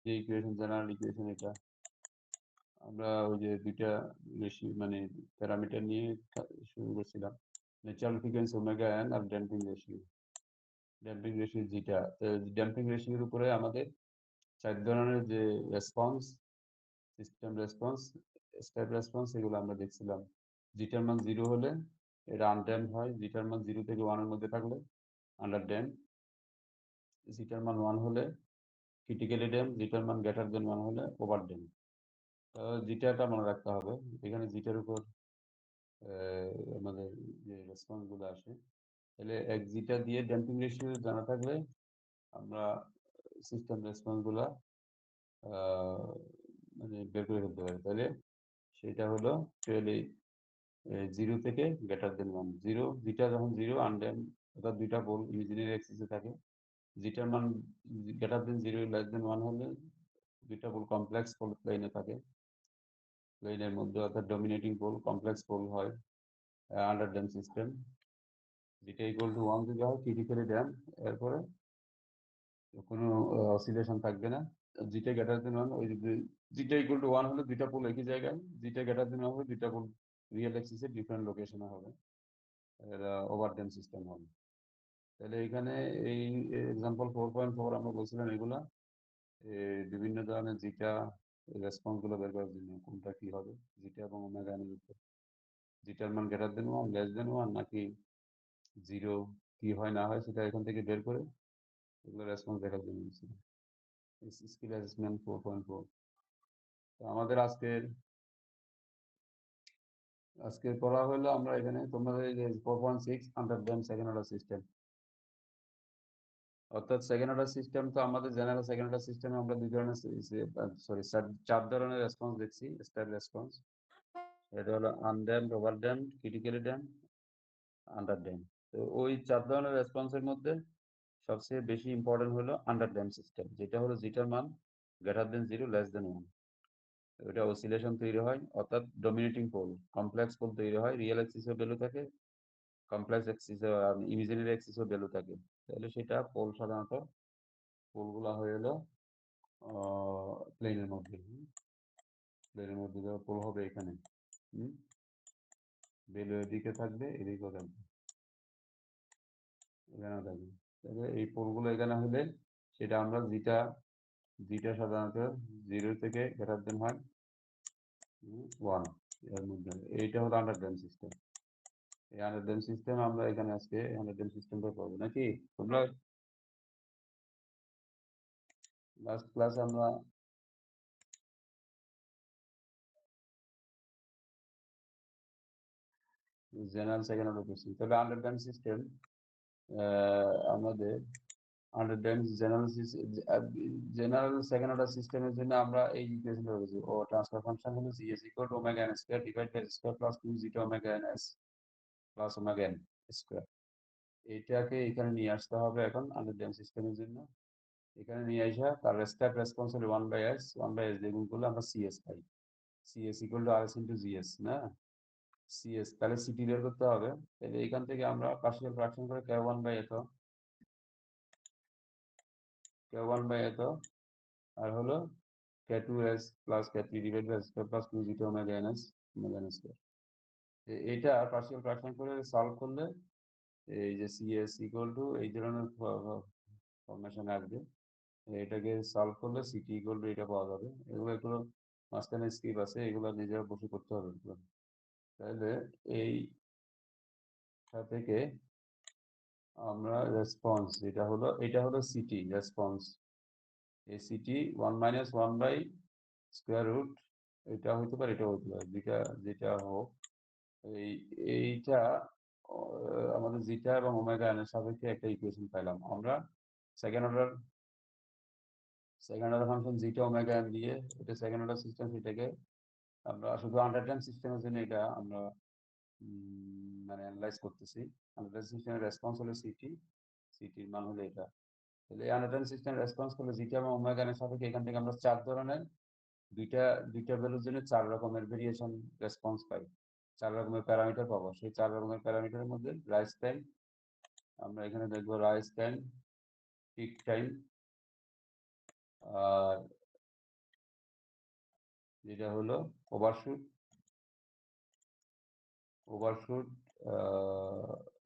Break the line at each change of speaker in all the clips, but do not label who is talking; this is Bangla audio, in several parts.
যে ইকুয়েশন, জেনারেল ইকুয়েশন এটা আমরা ওই যে দুইটা মানে প্যারামিটার নিয়ে শুরু করছিলাম, ন্যাচারাল ফ্রিকোয়েন্সি ওমেগা এন আর ড্যাম্পিং রেশিও যেটা, ড্যাম্পিং রেশিওর উপরে আমাদের 4 ধরনের যে response, system response, step response, এগুলো আমরা দেখছিলাম। জিটার মান 0 হলে এটা আনড্যাম্প হয়, জিটার মান 0 থেকে 1 এর মধ্যে থাকলে আন্ডার ড্যাম্প, জিটার মান 1 হলে ক্রিটিক্যালি ড্যাম্প, জিটার মান গ্রেটার দেন 1 হলে ওভার ড্যাম্প। জিটাটা মনে রাখতে হবে, এখানে জিটার উপর আমাদের যে রেসপন্স গুলো আসে, তাহলে এক জিটা দিয়ে ড্যাম্পিং রেশিও জানা থাকলে আমরা সিস্টেম রেসপন্স গুলা মানে বের করে ফেলতে পারি। তাহলে সেটা হলো 0 থেকে গ্রেটার দেন 1। জিরো, জিটা যখন 0 আনড্যাম, অর্থাৎ দুইটা পোল ইমাজিনারি অ্যাক্সিসে থাকে, জিটার মান গ্রেটার দেন 0 লেস দেন 1 হলে দুইটা পোল কমপ্লেক্স পোল প্লেনে থাকে, প্লেনের মধ্যে অর্থাৎ ডমিনেটিং পোল কমপ্লেক্স পোল হয় আন্ডার ড্যাম সিস্টেম। যেটা ইকুয়াল টু 1 যদি হয় ক্রিটিক্যালি ড্যাম, এরপরে কোনো অসিলেশন থাকবে না। যেটা গ্রেটার দেন 1, ওই যেটা ইকুয়াল টু 1 হলে দুইটা পোল একই জায়গায়, যেটা গ্রেটার দেন 1 হলে দুইটা পোল রিয়েল অ্যাক্সিসে ডিফারেন্ট লোকেশনে হবে, এরা ওভার ড্যাম সিস্টেম হবে। তাহলে এখানে এই এক্সাম্পল 4.4 আমরা বলছিলাম এগুলা বিভিন্ন ধরনের জিটা রেসপন্স গুলো বের করার জন্য কোনটা কি হবে, জিটা এবং ওমেগা এর উপর, জিটার মান গ্রেটার দেন 1 লেস দেন 1 নাকি 0 কি হয় না হয় সেটা এখান থেকে বের করে এগুলো রেসপন্স দেখার জন্য বলছিলাম। Skill assessment 4.4। আমাদের আজকের পড়া হলো, আমরা এখানে তোমাদের 4.6 under damped second order system. অর্থাৎ সেকেন্ড অর্ডার সিস্টেম তো আমাদের জেনারেল সেকেন্ড অর্ডার সিস্টেমে আমরা দুই ধরনের সরি 4 ধরনের রেসপন্স দেখছি, স্টেপ রেসপন্স। এটা হলো undamp, over damp, critically damp, under damp. তো ওই 4 ধরনের রেসপন্সের মধ্যে সবচেয়ে বেশি ইম্পর্টেন্ট হলো আন্ডার ড্যাম্প সিস্টেম, যেটা হলো জিটার মান গ্রেটার দেন 0 লেস দেন 1। ওইটা অসিলেশন তৈরি হয়, অর্থাৎ ডমিনেটিং পোল কমপ্লেক্স পোল তৈরি হয়, রিয়েল অ্যাক্সিসও ভ্যালু থাকে, কমপ্লেক্স অ্যাক্সিস ইমাজিনারি অ্যাক্সিসও ভ্যালু থাকে। তাহলে সেটা পোল সাধারণত পোলগুলা হয়ে এলো প্লেনের মধ্যে, প্লেনের মধ্যে পোল হবে এখানে, ভ্যালু এদিকে থাকবে, এদিকেও থাকবে, এখানেও থাকবে। তাহলে এই পোলগুলো এখানে হলে সেটা আমরা যেটা সাধারণত 0 থেকে গ্রেটার দেন হয় 1 এর মধ্যে, এইটা হলো আন্ডারড্যাম সিস্টেম। এই আন্ডারড্যাম সিস্টেম আমরা এখানে আজকে আন্ডারড্যাম সিস্টেমটা পাবো নাকি তোমরা লাস্ট ক্লাস আমরা জেনারেল সেকেন্ড অর্ডার করছি। তবে আন্ডারড্যাম সিস্টেম আমাদের আন্ডারড্যাম জেনারেল সেকেন্ড অর্ডার সিস্টেমের জন্য আমরা এই ইকুয়েশনটা বলেছি, ও ট্রান্সফার ফাংশন হলো G S equal to omega N square divide by square plus 2 zeta omega N S plus omega N square. এইটাকে এখানে নিয়ে আসতে হবে এখন আন্ডারড্যাম সিস্টেমের জন্য। এখানে নিয়ে আসা তার স্টেপ রেসপন্স হলো 1/s, 1/s দিয়ে গুণ করলে আমরা CS pi. CS equal to RS into GS না, সিএস তাহলে সিটি বের করতে হবে। তাহলে এখান থেকে আমরা পার্শিয়াল ফ্র্যাকশন করে কে1/এত আর হলো কে2s প্লাস কে3 divide by square plus 2 zeta omega N S omega N square. এইটা পার্শিয়াল ফ্র্যাকশন করে সলভ করলে এই যে সিএস ইকুয়াল টু এই ধরনের ফরমেশন আসবে। এটাকে সলভ করলে সিটি ইকুয়াল টু এটা পাওয়া যাবে। এগুলো একটু মাঝখানে স্কিপ আছে, এগুলো নিজেরা বসে করতে হবে। তাহলে এইটা থেকে আমরা রেসপন্স এটা হলো সিটি রেসপন্স, এই সিটি 1 - 1 বাই স্কোয়ার রুট, এটা হতে পারে এটা হতে পারে, যেটা যেটা হোক। এই এইটা আমাদের জিটা এবং ওমেগা এর সাপেক্ষে একটা ইকুয়েশন পেলাম আমরা। Second order function zeta omega N দিয়ে এটা সেকেন্ড অর্ডার সিস্টেম, সেটাকে আমরা শুধু আন্ডারড্যাম সিস্টেমের জন্য এটা আমরা মানে অ্যানালাইজ করতেছি। আন্ডারড্যাম সিস্টেমের রেসপন্স হলো সিটির মান হলো এটা। তাহলে এই আন্ডারড্যাম সিস্টেম রেসপন্স করলে জিটা এবং ওমেগা এর সাপেক্ষে এখান থেকে আমরা 4 ধরনের দুইটা দুইটা ভ্যালুর জন্য 4 রকমের ভেরিয়েশন রেসপন্স পাই, 4 রকমের প্যারামিটার পাবো। সেই 4 রকমের প্যারামিটারের মধ্যে রাইজ টাইম, আমরা এখানে দেখবো রাইজ টাইম, পিক টাইম, আর যেটা হলো overshoot overshoot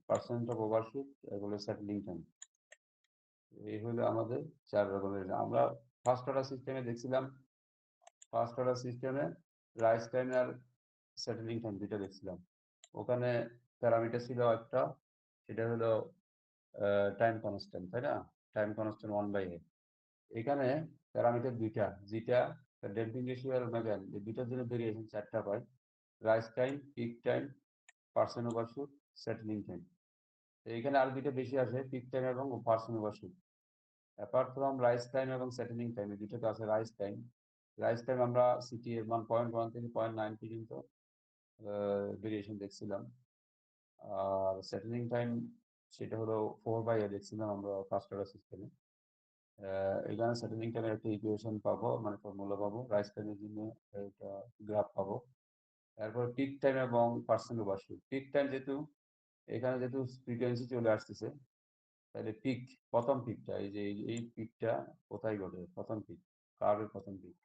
percent of overshoot এগুলো সেটলিং টাইম। এই হলো আমাদের 4 রকমের। আমরা ফার্স্ট অর্ডার সিস্টেমে দেখছিলাম, ফার্স্ট অর্ডার সিস্টেমে রাইজ টাইম আর সেটলিং টাইম দুইটা দেখছিলাম। ওখানে প্যারামিটার ছিল একটা, সেটা হলো টাইম কনস্ট্যান্ট, তাই না? Time constant 1/a। এখানে প্যারামিটার দুইটা, যেটা ডেম্পিং রেশিও আর ওমেগা, এই দুইটার জন্য ভেরিয়েশন 4টা পাই: rise time, peak time, percent overshoot, settling time. এইখানে আর দুইটা বেশি আসে, পিক টাইম এবং percent overshoot. Apart from rise time এবং সেটেলিং টাইম, এই দুটোতে আছে রাইজ টাইম। রাইজ টাইম আমরা সিটি এর মান 0.1 থেকে 0.9 পর্যন্ত ভেরিয়েশন দেখছিলাম। আর সেটেলিং টাইম সেটা হলো 4/a দেখছিলাম আমরা ফার্স্ট অর্ডার সিস্টেমে। এখানে সেটেলিং টাইমের একটা ইকুয়েশন পাবো, মানে ফর্মুলা পাবো। রাইজ টাইমের জন্য একটা গ্রাফ পাবো। তারপর পিক টাইম এবং পার্সেন্ট ওভারশুট। পিক টাইম যেহেতু এখানে যেহেতু ফ্রিকোয়েন্সি চলে আসতেছে, তাহলে পিক, প্রথম পিকটা, এই যে এই পিকটা কোথায় ঘটে, প্রথম পিক, কার্ভের প্রথম পিক।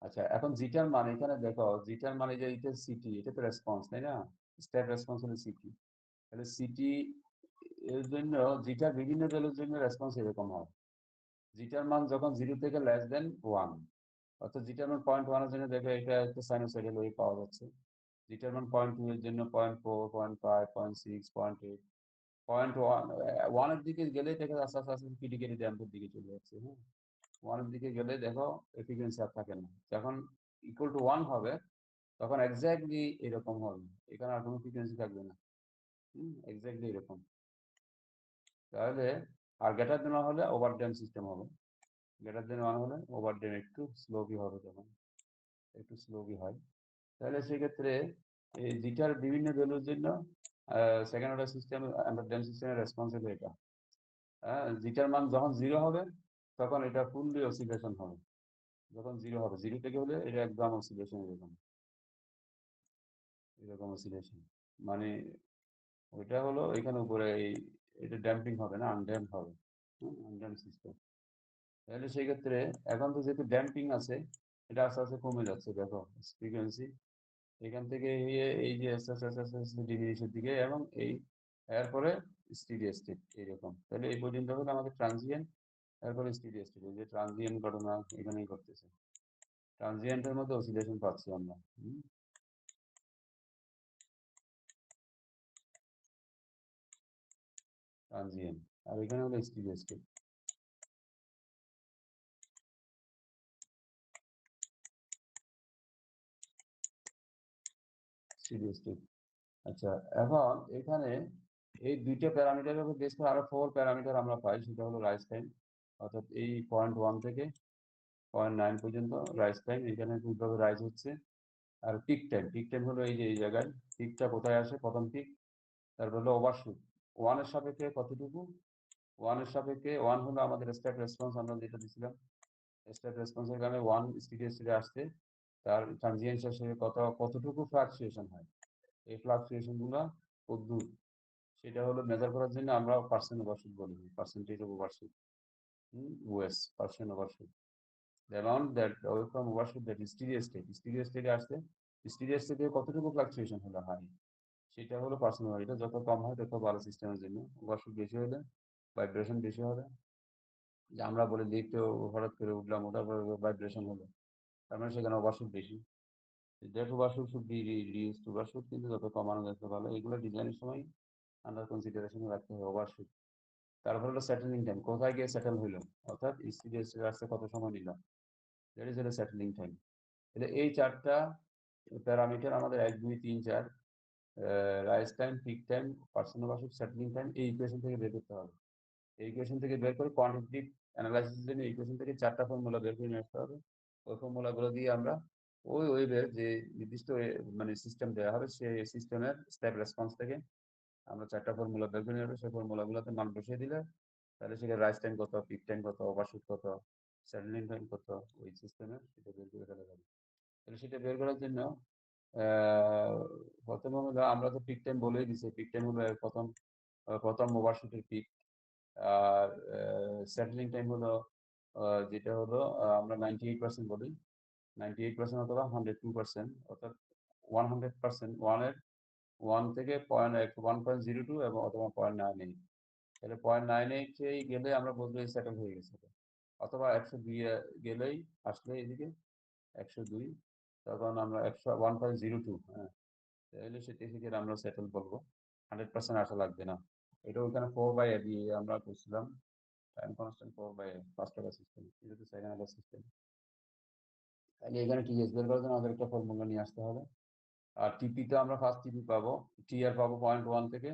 আচ্ছা, এখন জিটার মান এখানে দেখো, জিটার মানে যে এটা সিটি, এটা তো রেসপন্স, তাই না? স্টেপ রেসপন্স হলো সিটি। তাহলে সিটি এর জন্য জিটার বিভিন্ন ভ্যালুর জন্য রেসপন্স এরকম হয়। জিটার মান যখন 0 থেকে <1, অর্থাৎ জিটার মান 0.1 এর জন্য দেখো এটা একটা সাইনোসয়েডাল ওয়েভ পাওয়া যাচ্ছে। জিটার মান 0.2 এর জন্য 0.4, 0.5, 0.6, 0.8, 0.1 এর দিকে গেলে দেখো আস্তে আস্তে আস্তে ক্রিটিক্যালি ড্যাম্পের দিকে চলে যাচ্ছে। হ্যাঁ, 1 এর দিকে গেলে দেখো ফ্রিকোয়েন্সি আর থাকে না। যখন ইকুয়াল টু 1 হবে তখন এক্স্যাক্টলি এরকম হবে, এখানে আর কোনো ফ্রিকোয়েন্সি থাকবে না। এক্স্যাক্টলি এরকম। তাহলে আর গ্রেটার দেন 1 হলে ওভার ড্যাম্প সিস্টেম হবে। গ্রেটার দেন 1 হলে ওভার ড্যাম্প একটু স্লোলি হবে, তখন একটু স্লোলি হয়। তাহলে সেক্ষেত্রে এই জিটার বিভিন্ন ভ্যালুর জন্য second order system under damp সিস্টেমের রেসপন্স হলো এটা। জিটার মান যখন 0 হবে তখন এটা ফুললি অসিলেশন হবে। যখন 0 হবে, 0 থেকে হলে এটা একদম অসিলেশন, এরকম এরকম অসিলেশন। মানে ওইটা হলো এখানে উপরে এই, এটা ড্যাম্পিং হবে না, আনড্যাম্প হবে। আনড্যাম্প সিস্টেম। তাহলে সেই ক্ষেত্রে এখন তো যেহেতু ড্যাম্পিং আছে, এটা আস্তে আস্তে কমে যাচ্ছে, দেখো ফ্রিকোয়েন্সি এখান থেকে এই যে আস্তে আস্তে আস্তে আস্তে আস্তে ডিমিনিশের দিকে, এবং এই এরপরে স্টিডি স্টেট এইরকম। তাহলে এই পর্যন্ত হলো আমাদের ট্রানজিয়েন্ট, এরপরে স্টিডি স্টেট। এই যে ট্রানজিয়েন্ট ঘটনা এখানেই ঘটতেছে, ট্রানজিয়েন্টের মধ্যে অসিলেশন পাচ্ছি আমরা। ট্রানজিয়েন্ট, আর এখানে হলো স্টিডি স্টেট। Steady state. আচ্ছা, এখন এখানে এই দুইটা প্যারামিটারের উপর বেস করে আরো 4 প্যারামিটার আমরা পাই, সেটা হলো রাইজ টাইম, অর্থাৎ এই 0.1 থেকে 0.9 পর্যন্ত রাইজ টাইম, এখানে কিভাবে রাইজ হচ্ছে। আর পিক টাইম, পিক টাইম হলো এই যে এই জায়গায় পিকটা কোথায় আসে, প্রথম পিক। তারপর হলো ওভারশুট, 1 এর সাপেক্ষে কতটুকু, 1 এর সাপেক্ষে 1 হলো আমাদের স্টেপ রেসপন্স, আমরা যেটা দিয়েছিলাম। স্টেপ রেসপন্সের কারণে 1 স্টিডি স্টেটে আসছে, তার ট্রানজিয়েন্ট শেষে কতটুকু ফ্লাকচুয়েশন হয়, এই ফ্লাকচুয়েশন গুলো কতদূর, সেটা হলো মেজার করার জন্য আমরা পার্সেন্ট ওভারশুট বলি, percentage of overshoot, OS, percent overshoot. The amount that away from overshoot, that steady state আসছে, steady state কতটুকু ফ্লাকচুয়েশন হলে হয়, সেটা হলো পার্সেন্ট। এটা যত কম হয় তত ভালো সিস্টেমের জন্য। ওভারশুট বেশি হলে, ভাইব্রেশন বেশি হবে, যে আমরা বলি লিফটে হঠাৎ করে উঠলাম, ওঠার পরে ভাইব্রেশন হলো, তার মানে সেখানে ওভারশুট বেশি। That overshoot should be reduced, overshoot কিন্তু যত কমানো যায় তত ভালো। এগুলো ডিজাইনের সময় আন্ডার কনসিডারেশনে রাখতে হবে ওভারশুট। তারপর হলো সেটেলিং টাইম, কোথায় গিয়ে সেটেল হইলো, অর্থাৎ স্টিডি স্টেটে আসতে কত সময় নিল, দ্যাট ইজ হলো সেটেলিং টাইম। তাহলে এই 4টা প্যারামিটার আমাদের 1, 2, 3, 4, rise time, peak time, percent overshoot, settling time, এই ইকুয়েশন থেকে বের করতে হবে। এই ইকুয়েশন থেকে বের করে কোয়ান্টিটেটিভ অ্যানালাইসিসের জন্য ইকুয়েশন থেকে 4টা ফর্মুলা বের করে নিয়ে আসতে হবে। ওই ফর্মুলাগুলো দিয়ে আমরা ওই ওয়েভের যে নির্দিষ্ট মানে সিস্টেম দেওয়া হবে, সেই সিস্টেমের স্টেপ রেসপন্স থেকে আমরা 4টা ফর্মুলা বের করে নিয়ে আসবো। সেই ফর্মুলাগুলোতে মান বসিয়ে দিলে তাহলে সেখানে রাইজ টাইম কত, পিক টাইম কত, ওভারশুট কত, সেটলিং টাইম কত, ওই সিস্টেমের সেটা বের করে ফেলা যাবে। তাহলে সেটা বের করার জন্য আহ, প্রথমে হলো আমরা তো পিক টাইম বলেই দিছি, পিক টাইম হলো প্রথম প্রথম ওভারশুটের পিক। আর সেটলিং টাইম হলো যেটা হলো আমরা 98% বলি, 98% অথবা 102%, অর্থাৎ 100%, 1 থেকে 1.02 এবং অথবা 0.98। তাহলে 0.98 গেলে আমরা বলবো সেটেল হয়ে গেছে, অথবা 102 গেলেই আসলে এদিকে 102, তখন আমরা 1.02, হ্যাঁ, তাহলে সেটি থেকে আমরা সেটেল বলবো। 100% আসা লাগবে না। এটা ওখানে 4/a দিয়ে আমরা করছিলাম, time constant 4/a first order system, এটা তো সেকেন্ড অর্ডার সিস্টেম। তাহলে এখানে টিএস বের করার জন্য আমাদের একটা ফর্মুলা নিয়ে আসতে হবে। আর টিপি তো আমরা ফার্স্ট টিপি পাবো, টিআর পাবো 0.1 থেকে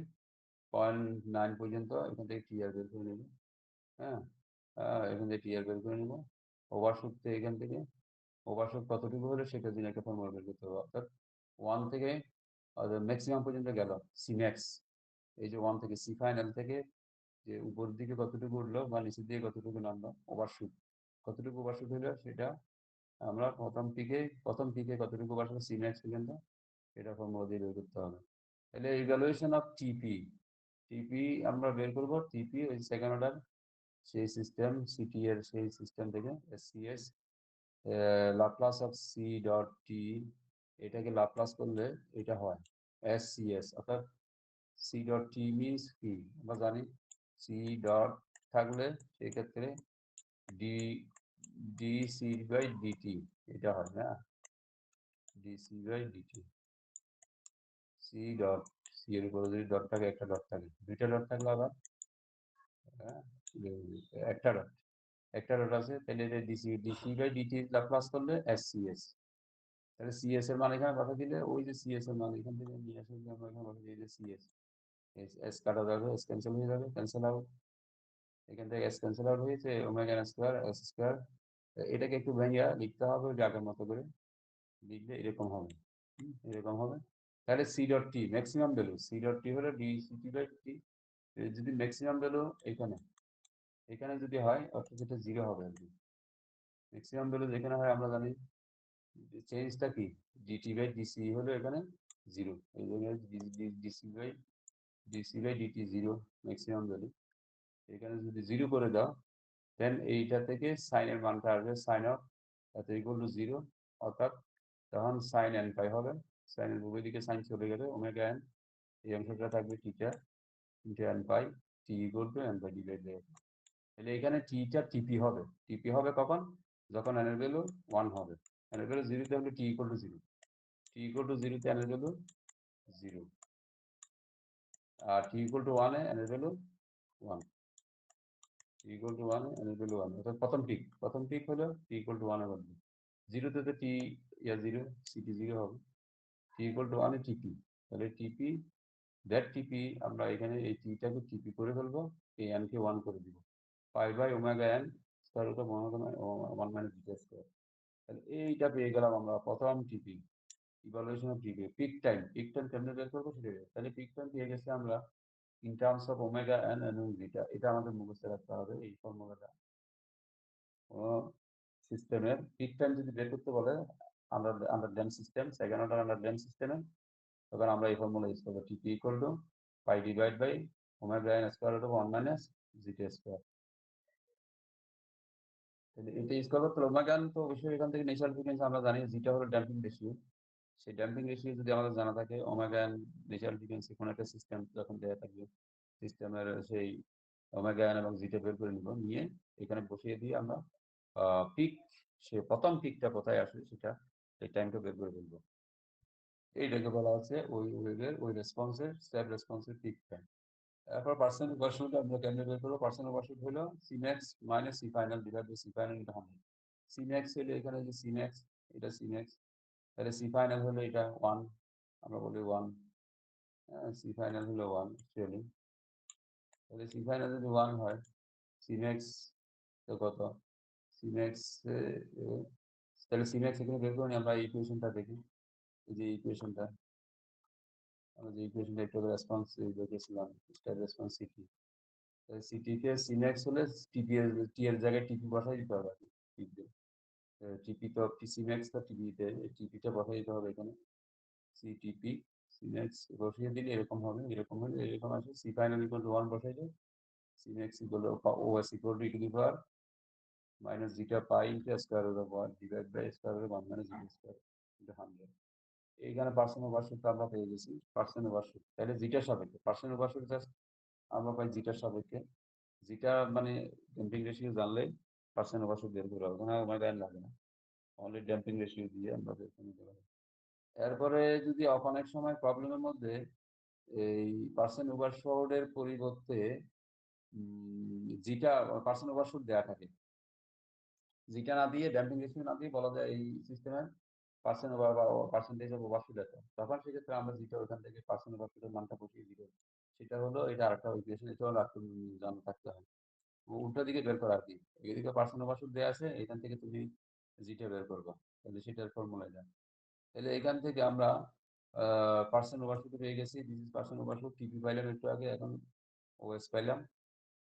0.9 পর্যন্ত, এখান থেকে টিআর বের করে নেব। হ্যাঁ, এখান থেকে টিআর বের করে নেব। ওভারশুট তো এখান থেকে ওভারশুট কতটুকু হলে সেটার জন্য একটা ফর্মুলা বের করতে হবে, অর্থাৎ 1 থেকে ম্যাক্সিমাম পর্যন্ত গেল সি ম্যাক্স, এই যে 1 থেকে সি ফাইনাল থেকে যে উপরের দিকে কতটুকু উঠলো বা নিচের দিকে কতটুকু নামলো, ওভারশুট কতটুকু ওভারশুট হলো সেটা আমরা প্রথম পিকে কতটুকু ওভারশুট সি ম্যাক্স পর্যন্ত, এটা ফর্মুলা দিয়ে বের করতে হবে। তাহলে ইভ্যালুয়েশন অফ টিপি, টিপি আমরা বের করব, টিপি ওই সেকেন্ড অর্ডার সেই সিস্টেম, সিটি এর সেই সিস্টেম থেকে SCS, Laplace of C dot T, এটাকে লাপ্লাস করলে এটা হয় এসসিএস, অর্থাৎ সি ডট টি মিনস কি আমরা জানি, সি ডট থাকলে সেক্ষেত্রে ডি ডিসি বাই ডিটি, এটা হয় না, DC by DT, C dot, C এর উপরে যদি ডট থাকে, একটা ডট থাকে, দুইটা ডট থাকলে আবার হ্যাঁ, একটা ডট, একটা ডট আছে, তাহলে এটা DC DC by DT Laplace করলে এসসিএস। তাহলে সিএস এর মান এখানে পাঠিয়ে দিলে ওই যে সিএস এর মান এখান থেকে নিয়ে আসলে আমরা এখানে পাঠিয়ে দিই যে সিএস, এস এস কাটা যাবে, এস ক্যান্সেল হয়ে যাবে, ক্যান্সেল আউট, এখান থেকে এস ক্যান্সেল আউট হয়েছে, omega N square S square. এটাকে একটু ভেঙে লিখতে হবে ওই আগের মতো করে, লিখলে এরকম হবে, এরকম হবে। তাহলে C dot T maximum value, C dot T হলো ডি সিটি বাই টি, যদি ম্যাক্সিমাম ভ্যালু এখানে এখানে যদি হয় অর্থাৎ যেটা জিরো হবে আর কি, ম্যাক্সিমাম ভ্যালু যেখানে হয় আমরা জানি চেঞ্জটা কি, ডিটি বাই ডিসি হলো এখানে জিরো, এই জন্য DC by DT zero maximum value. এখানে যদি জিরো করে দাও দেন এইটা থেকে সাইনের মানটা আসবে সাইন অফ এত ইকুয়াল টু জিরো, অর্থাৎ তখন সাইন এন পাই হবে, সাইনের উভয় দিকে সাইন চলে গেলে ওমেগা এন, এই অংশটা থাকবে theta into N pi, T equal to N pi divide by. তাহলে এখানে টিটা টিপি হবে, টিপি হবে কখন, যখন এন এর ভ্যালু 1 হবে, এন এর ভ্যালু 0 তে হলে T equal to 0, T equal to 0 তে এন এর ভ্যালু 0, আর টি ইকুয়াল টু 1 এ এন এর ভ্যালু 1, টি ইকুয়াল টু 1 এ এন এর ভ্যালু 1, অর্থাৎ প্রথম পিক হলো টি ইকুয়াল টু 1 এর মধ্যে, 0 তে তো টি ইয়া 0, সিটি 0 হবে, টি ইকুয়াল টু 1 এ টিপি, তাহলে টিপি দ্যাট টিপি আমরা এখানে এই টিটাকে টিপি করে ফেলবো, এই এন কে 1 করে দিব, pi by omega N square root of omega 1 minus beta square. তাহলে এইটা পেয়ে গেলাম আমরা প্রথম TP, evaluation of TP. Peak time কেমনে বের করবো সেটা, তাহলে পিক টাইম পেয়ে গেছে আমরা in terms of omega N এবং বিটা, এটা আমাদের মুখস্থ রাখতে হবে এই ফর্মুলাটা। সিস্টেমের পিক টাইম যদি বের করতে বলে under damped system, second order under damped সিস্টেমে, তখন আমরা এই ফর্মুলা ইউজ করবো, TP equal to pi divide by omega N square root of 1 minus zeta square. তাহলে এটা ইউজ করবো, তো ওমেগা এন তো অবশ্যই এখান থেকে ন্যাচারাল ফ্রিকোয়েন্সি আমরা জানি, জিটা হলো ড্যাম্পিং রেশিও, সেই ড্যাম্পিং রেশিও যদি আমাদের জানা থাকে, ওমেগা এন ন্যাচারাল ফ্রিকোয়েন্সি কোনো একটা সিস্টেম যখন দেওয়া থাকবে, সিস্টেমের সেই ওমেগা এন এবং জিটা বের করে নিব, নিয়ে এখানে বসিয়ে দিয়ে আমরা পিক, সে প্রথম পিকটা কোথায় আসে সেটা এই টাইমটা বের করে ফেলবো, এইটাকে বলা হচ্ছে ওই ওয়েভের ওই রেসপন্সের স্টেপ রেসপন্সের পিক টাইম। তারপর পার্সেন্ট ওভারশুট আমরা কেমনে বের করবো, পার্সেন্ট ওভারশুট হলো C max minus C final divide by C final into 100, C max হলো এখানে যে সি ম্যাক্স, এটা সি ম্যাক্স, তাহলে সি ফাইনাল হলো এটা 1, আমরা বলি 1, সি ফাইনাল হলো 1 অ্যাকচুয়ালি, তাহলে সি ফাইনাল যদি 1 হয়, সি ম্যাক্স তো কত, সি ম্যাক্স, তাহলে সি ম্যাক্স এখানে বের করি আমরা এই ইকুয়েশনটা দেখি, এই যে ইকুয়েশনটা, আমরা যে ইকুয়েশনটা একটু রেসপন্স দেখেছিলাম, step response city, city K C max হলে টিপি এর টি এর জায়গায় টিপি বসাই দিতে হবে, টিপি টিপি তো সি ম্যাক্স তো টিপিতে, টিপিটা বসাই দিতে হবে এখানে, সি টিপি সি ম্যাক্স বসিয়ে দিলে এরকম হবে, এরকম হলে এরকম আসে, সি ফাইনাল ইকুয়াল টু 1 বসাই দেয়, C max equal to O S equal to e to the power minus zeta pi into square root of 1 divide by square root of 1 minus zeta square into 100। এইখানে পার্সেন্ট ওভারশুট আমরা পেয়ে গেছি পার্সেন্ট ওভারশুট, তাহলে জিটার সাপেক্ষে পার্সেন্ট ওভারশুট জাস্ট আমরা পাই জিটার সাপেক্ষে। জিটা মানে ড্যাম্পিং রেশিও জানলে পার্সেন্ট ওভারশুট বের করে হবে, কোনো আমার গায়ে লাগে না, অনলি ড্যাম্পিং রেশিও দিয়ে আমরা বের করে নিতে পারি। এরপরে যদি অনেক সময় প্রবলেমের মধ্যে এই পার্সেন্ট ওভারশুটের পরিবর্তে জিটা পার্সেন্ট ওভারশুট দেওয়া থাকে, জিটা না দিয়ে ড্যাম্পিং রেশিও না দিয়ে বলা যায় এই সিস্টেমের পার্সেন্ট ওভার বা পার্সেন্টেজ অফ ওভারশুট এত, তখন সেক্ষেত্রে আমরা জিটা ওখান থেকে পার্সেন্ট ওভারশুটের মানটা বসিয়ে দিব। সেটা হলো এটা আরেকটা ইকুয়েশন, এটাও রাখতে জানা থাকতে হয়। উল্টা দিকে বের করা আর কি, এদিকে পার্সেন্ট ওভারশুট দেওয়া আছে, এখান থেকে তুমি জিটা বের করবা, তাহলে সেটার ফর্মুলা যায়। তাহলে এখান থেকে আমরা পার্সেন্ট ওভারশুট পেয়ে গেছি, দিস ইজ পার্সেন্ট ওভারশুট, টিপি পাইলাম একটু আগে, এখন ওএস পাইলাম।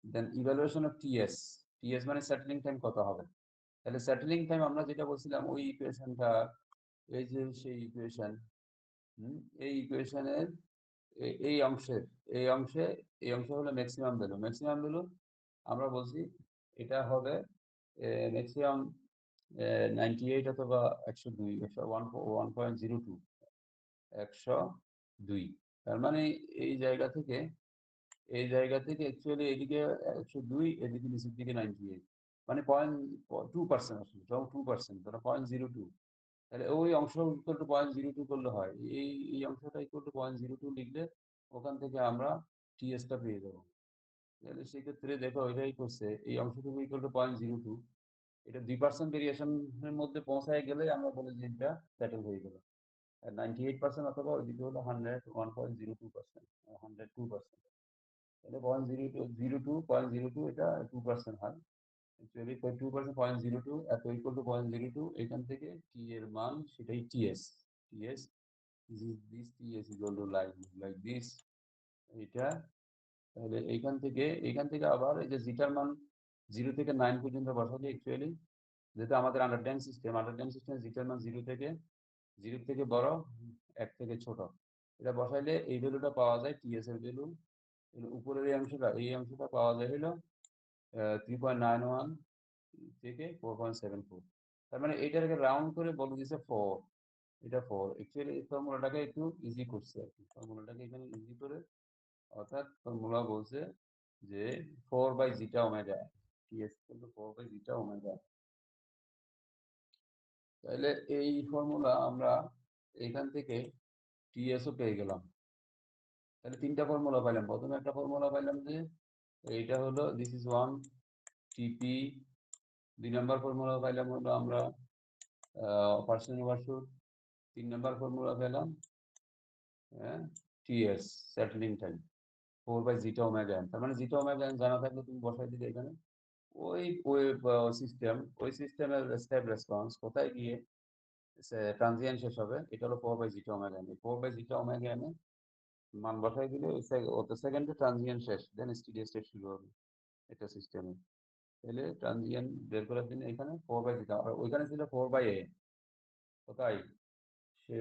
দেন ইভ্যালুয়েশন অফ টিএস, টিএস মানে সেটেলিং টাইম কত হবে। তাহলে সেটেলিং টাইম আমরা যেটা বলছিলাম ওই ইকুয়েশনটা, এই যে সেই ইকুয়েশন, এই ইকুয়েশনের এই অংশের এই অংশে এই অংশ হলো ম্যাক্সিমাম ভ্যালু, ম্যাক্সিমাম ভ্যালু আমরা বলছি এটা হবে ম্যাক্সিমাম 98 অথবা 102, 1.02, 102। তার মানে এই জায়গা থেকে অ্যাকচুয়ালি এদিকে 102, এদিকে নিচের দিকে 98, মানে 0.2% আসলে 2%, তাহলে 0.02। তাহলে ওই অংশ ইকুয়াল টু 0.02 করলে হয়, এই অংশটা ইকুয়াল টু 0.02 লিখলে ওখান থেকে আমরা টিএসটা পেয়ে যাবো। তাহলে সেক্ষেত্রে দেখো এটাই করছে, এই অংশটুকু ইকুয়াল টু 0.02, এটা 2% ভেরিয়েশনের মধ্যে পৌঁছায় গেলে আমরা বলি যে এটা সেটেল হয়ে গেল। 98% অথবা ওইদিকে হলো 101.02%, 102%। তাহলে 0.02 এটা 2% হয়, অ্যাকচুয়ালি 2%, 0.02 এত ইকুয়াল টু 0.02, এখান থেকে টি এর মান সেটাই TS. TS this TS equal to like this, এটা। তাহলে এইখান থেকে আবার এই যে জিটার মান 0 থেকে 9 পর্যন্ত বসালে অ্যাকচুয়ালি, যেহেতু আমাদের আন্ডারড্যাম্প সিস্টেম জিটার মান 0 থেকে বড়, 1 থেকে ছোট, এটা বসাইলে এই ভ্যালুটা পাওয়া যায়, টিএস এর ভ্যালু। উপরের এই অংশটা পাওয়া যায় হলো 3.91 থেকে 4.74। তার মানে এইটাকে রাউন্ড করে বলে দিচ্ছে 4, এটা 4। অ্যাকচুয়ালি এই ফর্মুলাটাকে একটু ইজি করছে আর কি, ফর্মুলাটাকে এখানে ইজি করে, অর্থাৎ ফর্মুলা বলছে যে 4/জিটা ওমেগা, টিএস কিন্তু 4/জিটা ওমেগা। তাহলে এই ফর্মুলা আমরা এখান থেকে টিএসও পেয়ে গেলাম। তাহলে তিনটা ফর্মুলা পাইলাম, প্রথমে একটা ফর্মুলা পাইলাম যে এইটা হলো দিস ইজ 1 টিপি, 2 নম্বর ফর্মুলা পাইলাম হলো আমরা পার্সেন্ট ওভারশুট, 3 নম্বর ফর্মুলা পেলাম T S settling time 4/জিটা omega N. তার মানে জিটা ওমেগা এন জানা থাকলে তুমি বসাই দিলে এখানে ওই ওই সিস্টেমের স্টেপ রেসপন্স কোথায় গিয়ে ট্রানজিয়েন্ট শেষ হবে, এটা হলো 4/জিটা ওমেগা এন। 4/জিটা ওমেগা এন মান বসাই দিলে অত সেকেন্ডে ট্রানজিয়েন্ট শেষ, দেন স্টেডি স্টেট শুরু হবে এটা সিস্টেমে। তাহলে ট্রানজিয়েন্ট বের করার জন্য এখানে 4/জিটা, আর ওইখানে ছিল 4/a, কোথায় সে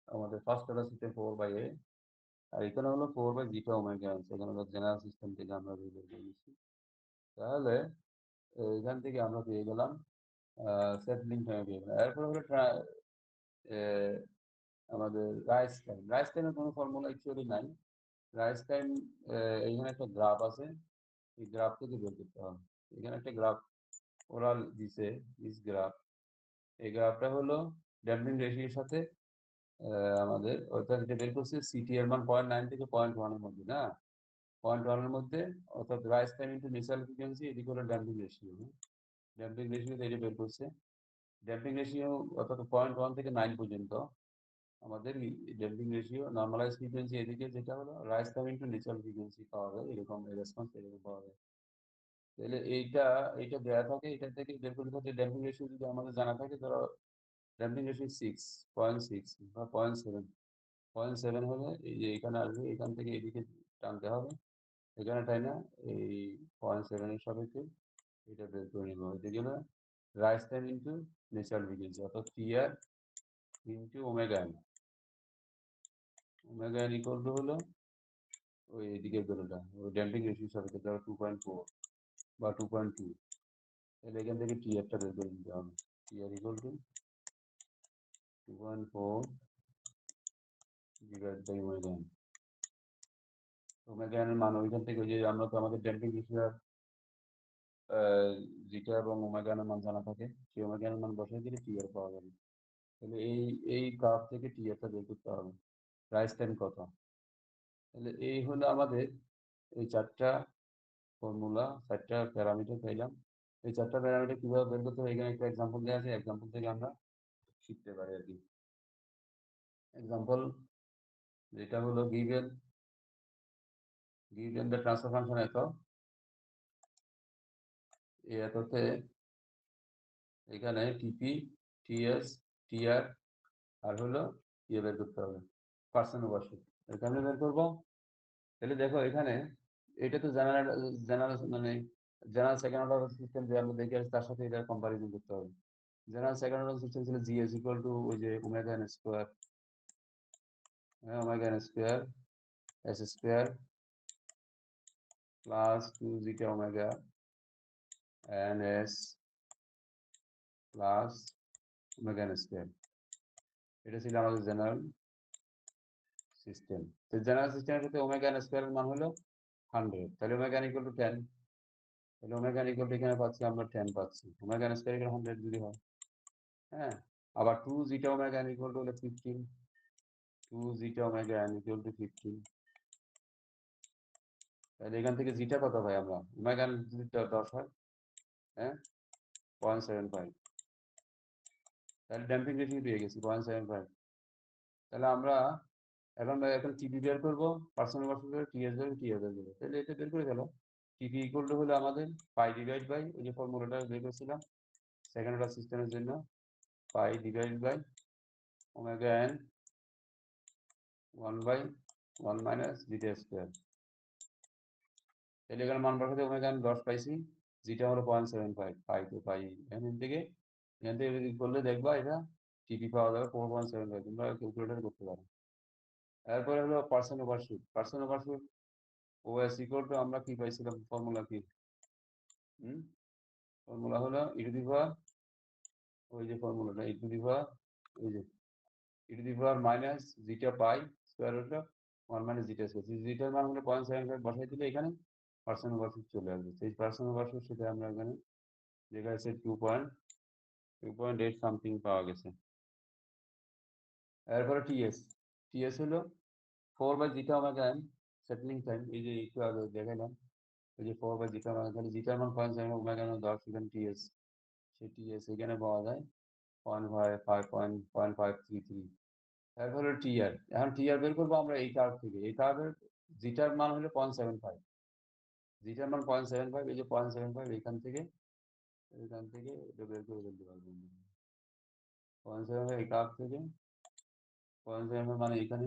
আমাদের ফার্স্ট অর্ডার সিস্টেম 4/a, আর এখানে হলো 4/জিটা ওমেগা এন, সেখানে হলো জেনারেল সিস্টেম থেকে আমরা বের করে নিচ্ছি। তাহলে এখান থেকে আমরা পেয়ে গেলাম সেটলিং টাইম পেয়ে গেলাম। এরপর হলো আমাদের রাইস টাইমের কোনো ফর্মুলা অ্যাকচুয়ালি নাই। রাইস টাইম এইখানে একটা গ্রাফ আছে, এই গ্রাফ থেকে বের করতে হবে। এখানে একটা গ্রাফ ওরা দিছে, দিস গ্রাফ, এই গ্রাফটা হলো ড্যাম্পিং রেশিওর সাথে আমাদের অর্থাৎ যেটা বের করছে সিটি এর মান 0.9 থেকে 0.1 এর মধ্যে, না 0.1 এর মধ্যে, অর্থাৎ rice time into natural frequency, এদিকে হলো ড্যাম্পিং রেশিও। ড্যাম্পিং রেশিও এটা বের করছে, ড্যাম্পিং রেশিও অর্থাৎ 0.1 থেকে 9 পর্যন্ত আমাদের ড্যাম্পিং রেশিও, নর্মালাইজ ফ্রিকোয়েন্সি এদিকে যেটা হলো rise time into natural frequency পাওয়া যায়, এরকম রেসপন্স এরকম পাওয়া যায়। তাহলে এইটা দেওয়া থাকে, এটা থেকে বের করে থাকে ড্যাম্পিং রেশিও যদি আমাদের জানা থাকে, ধরো ড্যাম্পিং রেশিও 6.6 বা 0.7, 0.7 হলে এই যে এখানে আসবে, এখান থেকে এদিকে টানতে হবে, এখানে তাই না, এই 0.7 এর সাপেক্ষে এটা বের করে নিব। এদিকে হলো rise time into natural frequency, অর্থাৎ T R into omega N. Omega N equal to হলো ওই এদিকের ভ্যালুটা, ওই ড্যাম্পিং রেশিওর সাপেক্ষে, ধরো 2.4 বা 2.2। তাহলে এখান থেকে টিআরটা বের করে দিতে হবে। TR equal to 2.4 divide by omega N. Omega N এর মান ওইখান থেকে ওই যে আমরা তো আমাদের ড্যাম্পিং রেশিওর জিটা এবং ওমেগা এন এর মান জানা থাকে, সেই ওমেগা এন এর মান বসাই দিলে টিআর পাওয়া যাবে। তাহলে এই গ্রাফ থেকে টিআরটা বের করতে হবে। রাইজ টাইম কত? তাহলে এই হলো আমাদের এই চারটা ফর্মুলা, চারটা প্যারামিটার পাইলাম। এই চারটা প্যারামিটার কিভাবে বের করতে হবে এখানে একটা এক্সাম্পল দেওয়া আছে, এক্সাম্পল থেকে আমরা শিখতে পারি আর কি। এক্সাম্পল যেটা হলো গিভেন দ্য ট্রান্সফার ফাংশন এত, এই এততে এখানে টিপি, টিএস, টিআর আর হলো ইয়ে বের করতে হবে, পার্সেন্ট ওভারশুট। এখানে বের করবো। তাহলে দেখো এখানে এটা তো জেনারেল জেনারেল মানে জেনারেল সেকেন্ড অর্ডার সিস্টেম যে আমরা দেখে আসছি তার সাথে এটা কম্পারিজন করতে হবে। জেনারেল সেকেন্ড অর্ডার সিস্টেম ছিল জিএস ইকুয়াল টু ওই যে omega N square, omega N square S square plus 2 zeta omega N S plus omega N square. এটা ছিল আমাদের জেনারেল সিস্টেম। তো জেনারেল সিস্টেমের সাথে ওমেগা এন স্কোয়ারের মান হলো 100, তাহলে ওমেগা এন ইকুয়াল টু 10, তাহলে ওমেগা এন ইকুয়াল টু এখানে পাচ্ছি আমরা 10 পাচ্ছি, ওমেগা এন স্কোয়ার এখানে 100 যদি হয়, হ্যাঁ। আবার 2 zeta omega N equal to হলো 15, 2 zeta omega N equal two 15। তাহলে এখান থেকে জিটা কত পাই আমরা? ওমেগা এন যদি 10 হয়, হ্যাঁ, 0.75, তাহলে ড্যাম্পিং রেশিও পেয়ে গেছি 0.75। তাহলে আমরা এখন টিপি বের করবো, পার্সেন্ট ওভারশুট করে টিএস বের টিএস বের করবো। তাহলে এটা বের করে গেল টিপি ইকুয়াল টু হলো আমাদের পাই ডিভাইড বাই ওই যে ফর্মুলাটা বের করছিলাম সেকেন্ড অর্ডার সিস্টেমের জন্য, pi divide by omega N 1/1 minus zeta square. তাহলে এখানে মান বসাতে ওমেগা এন 10 পাইছি, জিটা হলো 0.75, পাই তো পাই এখান থেকে যদি করলে দেখবা এটা টিপি পাওয়া যাবে 4.75, তোমরা ক্যালকুলেটর করতে পারো। এরপরে হলো percent overshoot. Percent overshoot OS equal to আমরা কি পাইছিলাম, ফর্মুলা কি? ফর্মুলা হলো ই টু দি পাওয়ার, ওই যে ফর্মুলাটা ই টু দি পাওয়ার, ওই যে E to the power minus zeta pi square root of 1 minus zeta square. জিটার মান হলো 0.75 বসাই দিলে এখানে পার্সেন্ট ওভারশুট চলে আসবে। সেই পার্সেন্ট ওভারশুট সেটা আমরা এখানে যেটা আছে 2.8 সামথিং পাওয়া গেছে। এরপরে টিএস, টিএস হলো 4 by zeta omega N settling time, এই যে একটু আগে দেখালাম ওই যে 4 বাই জিটা ওমেগা, তাহলে জিটার মান 0.7 ওমেগা এন 10, এখানে টিএস, সেই টিএস এখানে পাওয়া যায় 0.533। তারপর হলো টিআর। এখন টিআর বের করবো আমরা এই কার্ভ থেকে, এই কার্ভের জিটার মান হলো 0.75, জিটার মান 0.75, এই যে 0.75 এখান থেকে এটা বের করে ফেলতে পারবো 0.75 এই কার্ভ থেকে 0.75 মানে এখানে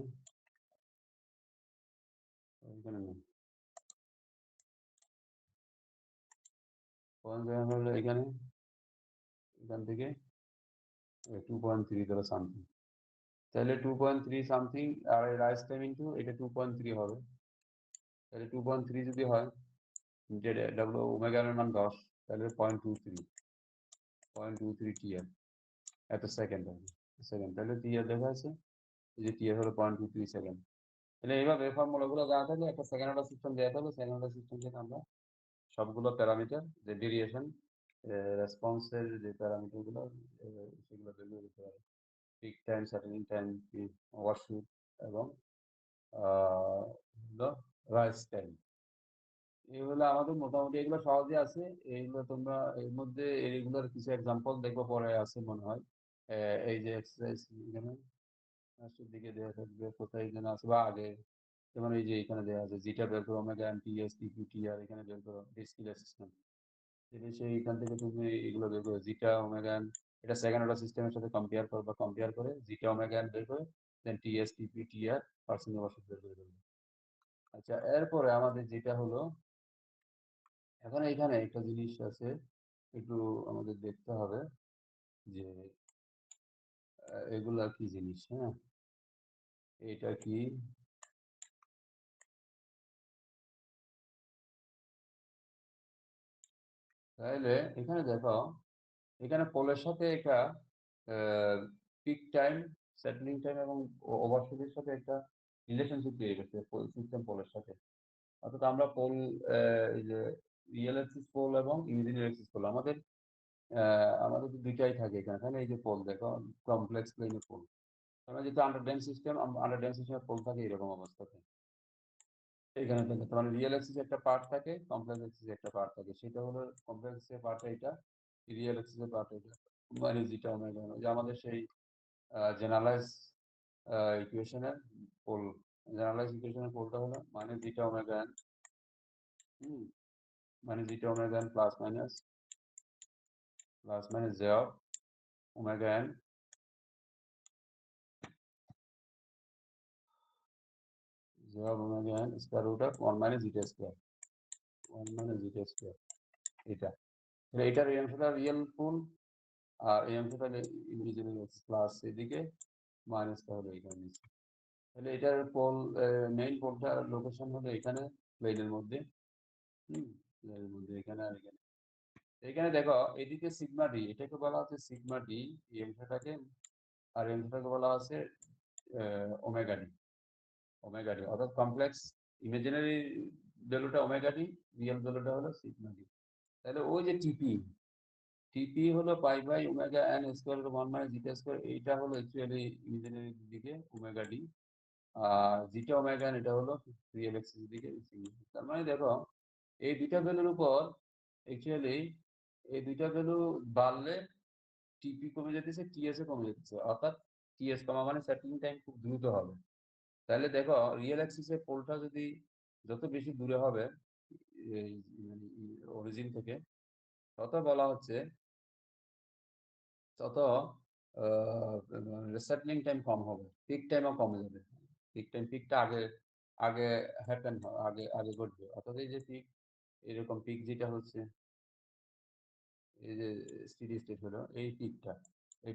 এখানে নেই, 0.75 হলো এখানে, এখান থেকে 2.3 ধরো সামথিং। তাহলে 2.3 সামথিং আর রাইস টাইম ইনটু এটা 2.3 হবে। তাহলে 2.3 যদি হয়, যেটা ডাব্লিউ ওমেগা এর মান 10, তাহলে 0.23 টিআর এত সেকেন্ড হবে, সেকেন্ড। তাহলে টিআর দেখা আছে, এই যে টিআর হলো 0.23 সেকেন্ড। তাহলে এইভাবে ফর্মুলাগুলো জানা থাকলে একটা সেকেন্ড অর্ডার সিস্টেম দেওয়া থাকলে সেকেন্ড অর্ডার সিস্টেম থেকে আমরা সবগুলো প্যারামিটার যে ভেরিয়েশন রেসপন্সের যে প্যারামিটারগুলো সেগুলো বের করে দিতে পারি, peak time, settling time, overshoot এবং রাইস টাইম। এগুলো আমাদের মোটামুটি এগুলো সহজে আছে। এইগুলো তোমরা এর মধ্যে এইগুলোর কিছু এক্সাম্পল দেখবো পরে আছে মনে হয়। এই যে এক্সারসাইজ এখানে লাস্টের দিকে দেওয়া থাকবে, কোথায় এখানে আছে বা আগে, যেমন এই যে এখানে দেওয়া আছে জিটা বের করো, ওমেগা এন টিএস টিপি টিআর এখানে বের করো, ডিসক্রিট অ্যাসিস্ট্যান্ট। সেই এখান থেকে তুমি এগুলো বের করো, জিটা ওমেগা এন, এটা সেকেন্ড অর্ডার সিস্টেমের সাথে কম্পেয়ার করো বা কম্পেয়ার করে জিটা ওমেগা এন বের করে দেন টিএস টিপি টিআর পার্সেন্ট ওভারশুট বের করে দেবে। আচ্ছা, এরপরে আমাদের যেটা হলো এখন এইখানে একটা জিনিস আছে একটু আমাদের দেখতে হবে যে এগুলা কি জিনিস, হ্যাঁ, এটা কি তাহলে এখানে দেখো, এখানে পোলের সাথে একটা পিক টাইম, সেটলিং টাইম এবং ওভারশুটের সাথে একটা রিলেশনশিপ তৈরি করছে সিস্টেম পোলের সাথে। অর্থাৎ আমরা পোল, এই যে রিয়েল অ্যাক্সিস পোল এবং ইমাজিনারি অ্যাক্সিস পোল, আমাদের তো দুইটাই থাকে এখানে, তাহলে এই যে পোল দেখো, কমপ্লেক্স প্লেনের পোল। আমরা যেহেতু আন্ডার ড্যাম সিস্টেমের পোল থাকে এরকম অবস্থাতে এখানে থাকে। তার মানে রিয়েল অ্যাক্সিস একটা পার্ট থাকে, কমপ্লেক্স অ্যাক্সিস একটা পার্ট থাকে। সেটা হলো কমপ্লেক্স এর পার্ট এটা, রিয়েল অ্যাক্সিস এর পার্ট এটা, মানে যেটা ওমেগা, যে আমাদের সেই জেনারেলাইজ ইকুয়েশনের পোল। জেনারেলাইজ ইকুয়েশনের পোলটা হলো মানে যেটা ওমেগা এন, মানে যেটা omega N plus minus J of omega N square root of 1 minus zeta square, 1 minus zeta square. এটা এটার এই অংশটা রিয়েল পোল, আর এই অংশটা ইমাজিনারি প্লাস এদিকে, মাইনাসটা হলো এখানে নিচে। তাহলে এটার পোল, মেইন পোলটার লোকেশন হলো এখানে প্লেনের মধ্যে, প্লেনের মধ্যে এখানে আর এখানে। এখানে দেখো এদিকে সিগমা ডি, এটাকে বলা হচ্ছে সিগমা ডি এই অংশটাকে, আর এই অংশটাকে বলা হচ্ছে ওমেগা ডি। ওমেগা ডি অর্থাৎ কমপ্লেক্স ইমাজিনারি ভ্যালুটা ওমেগা ডি, রিয়েল ভ্যালুটা হলো সিগমা ডি। তাহলে ওই যে টিপি, টিপি হলো pi by omega N square 1 minus zeta square, এইটা হলো অ্যাকচুয়ালি ইমাজিনারি দিকে ওমেগা ডি, আর জিটা ওমেগা এন এটা হলো রিয়েল এক্সিস দিকে। তার মানে দেখো এই দুইটা ভ্যালুর উপর অ্যাকচুয়ালি, এই দুইটা ভ্যালু বাড়লে টিপি কমে যেতেছে, টিএস এ কমে যেতেছে, অর্থাৎ টিএস কমা মানে সেটলিং টাইম খুব দ্রুত হবে। তাহলে দেখো রিয়েল অ্যাক্সিসের পোলটা যদি যত বেশি দূরে হবে এই অরিজিন থেকে, তত বলা হচ্ছে তত সেটলিং টাইম কম হবে, পিক টাইমও কমে যাবে। পিকটা আগে আগে হ্যাপেন আগে আগে ঘটবে। অর্থাৎ এই যে পিক, এরকম পিক যেটা হচ্ছে, এই যে স্টেডি স্টেট হলো এই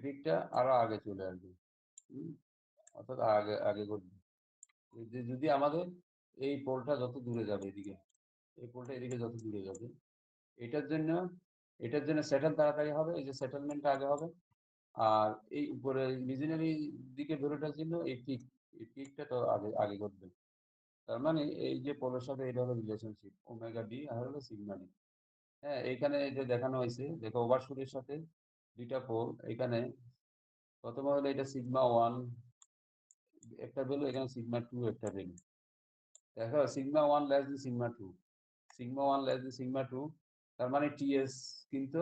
পিকটা আরো আগে চলে আসবে। হুম, অর্থাৎ আগে আগে ঘটবে। যদি আমাদের এই পোলটা যত দূরে যাবে এদিকে, এই পোলটা এদিকে যত দূরে যাবে, এটার জন্য এটার জন্য সেটেল তাড়াতাড়ি হবে, এই যে সেটেলমেন্টটা আগে হবে। আর এই উপরে ইমাজিনারি দিকে ভ্যালুটার জন্য এই পিকটা তো আগে আগে ঘটবে। তার মানে এই যে পোলের সাথে এটা হলো রিলেশনশিপ ওমেগা ডি আর হলো সিগমা ডি। হ্যাঁ, এখানে যে দেখানো হয়েছে দেখো ওভারশুটের সাথে দুইটা পোল এখানে, প্রথমে হলো এটা সিগমা ওয়ান একটা ভ্যালু, এখানে সিগমা টু একটা ভ্যালু। দেখো sigma one less than sigma two, sigma one less than sigma two, তার মানে টিএস কিন্তু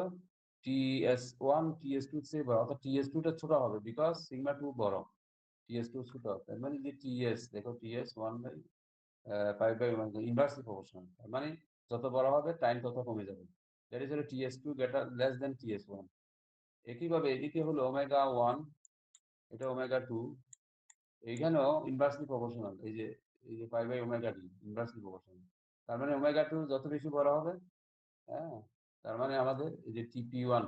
টিএস1 টিএস2 চেয়ে বড়, অর্থাৎ টিএস2টা ছোট হবে বিকজ সিগমা টু বড়, টিএস2 ছোট। তার মানে যে টিএস দেখো টিএস1 by pi by inversely proportional, তার মানে যত বড় হবে টাইম তত কমে যাবে। দ্যাট ইজ হলো টিএস2 গ্রেটার লেস দেন টিএস1। একইভাবে এদিকে হলো ওমেগা ওয়ান, এটা ওমেগা টু, এইখানেও ইনভার্সলি প্রপোর্শনাল, এই যে pi by omega D inversely proportional. তার মানে ওমেগা টু যত বেশি বড় হবে, হ্যাঁ, তার মানে আমাদের এই যে টিপি1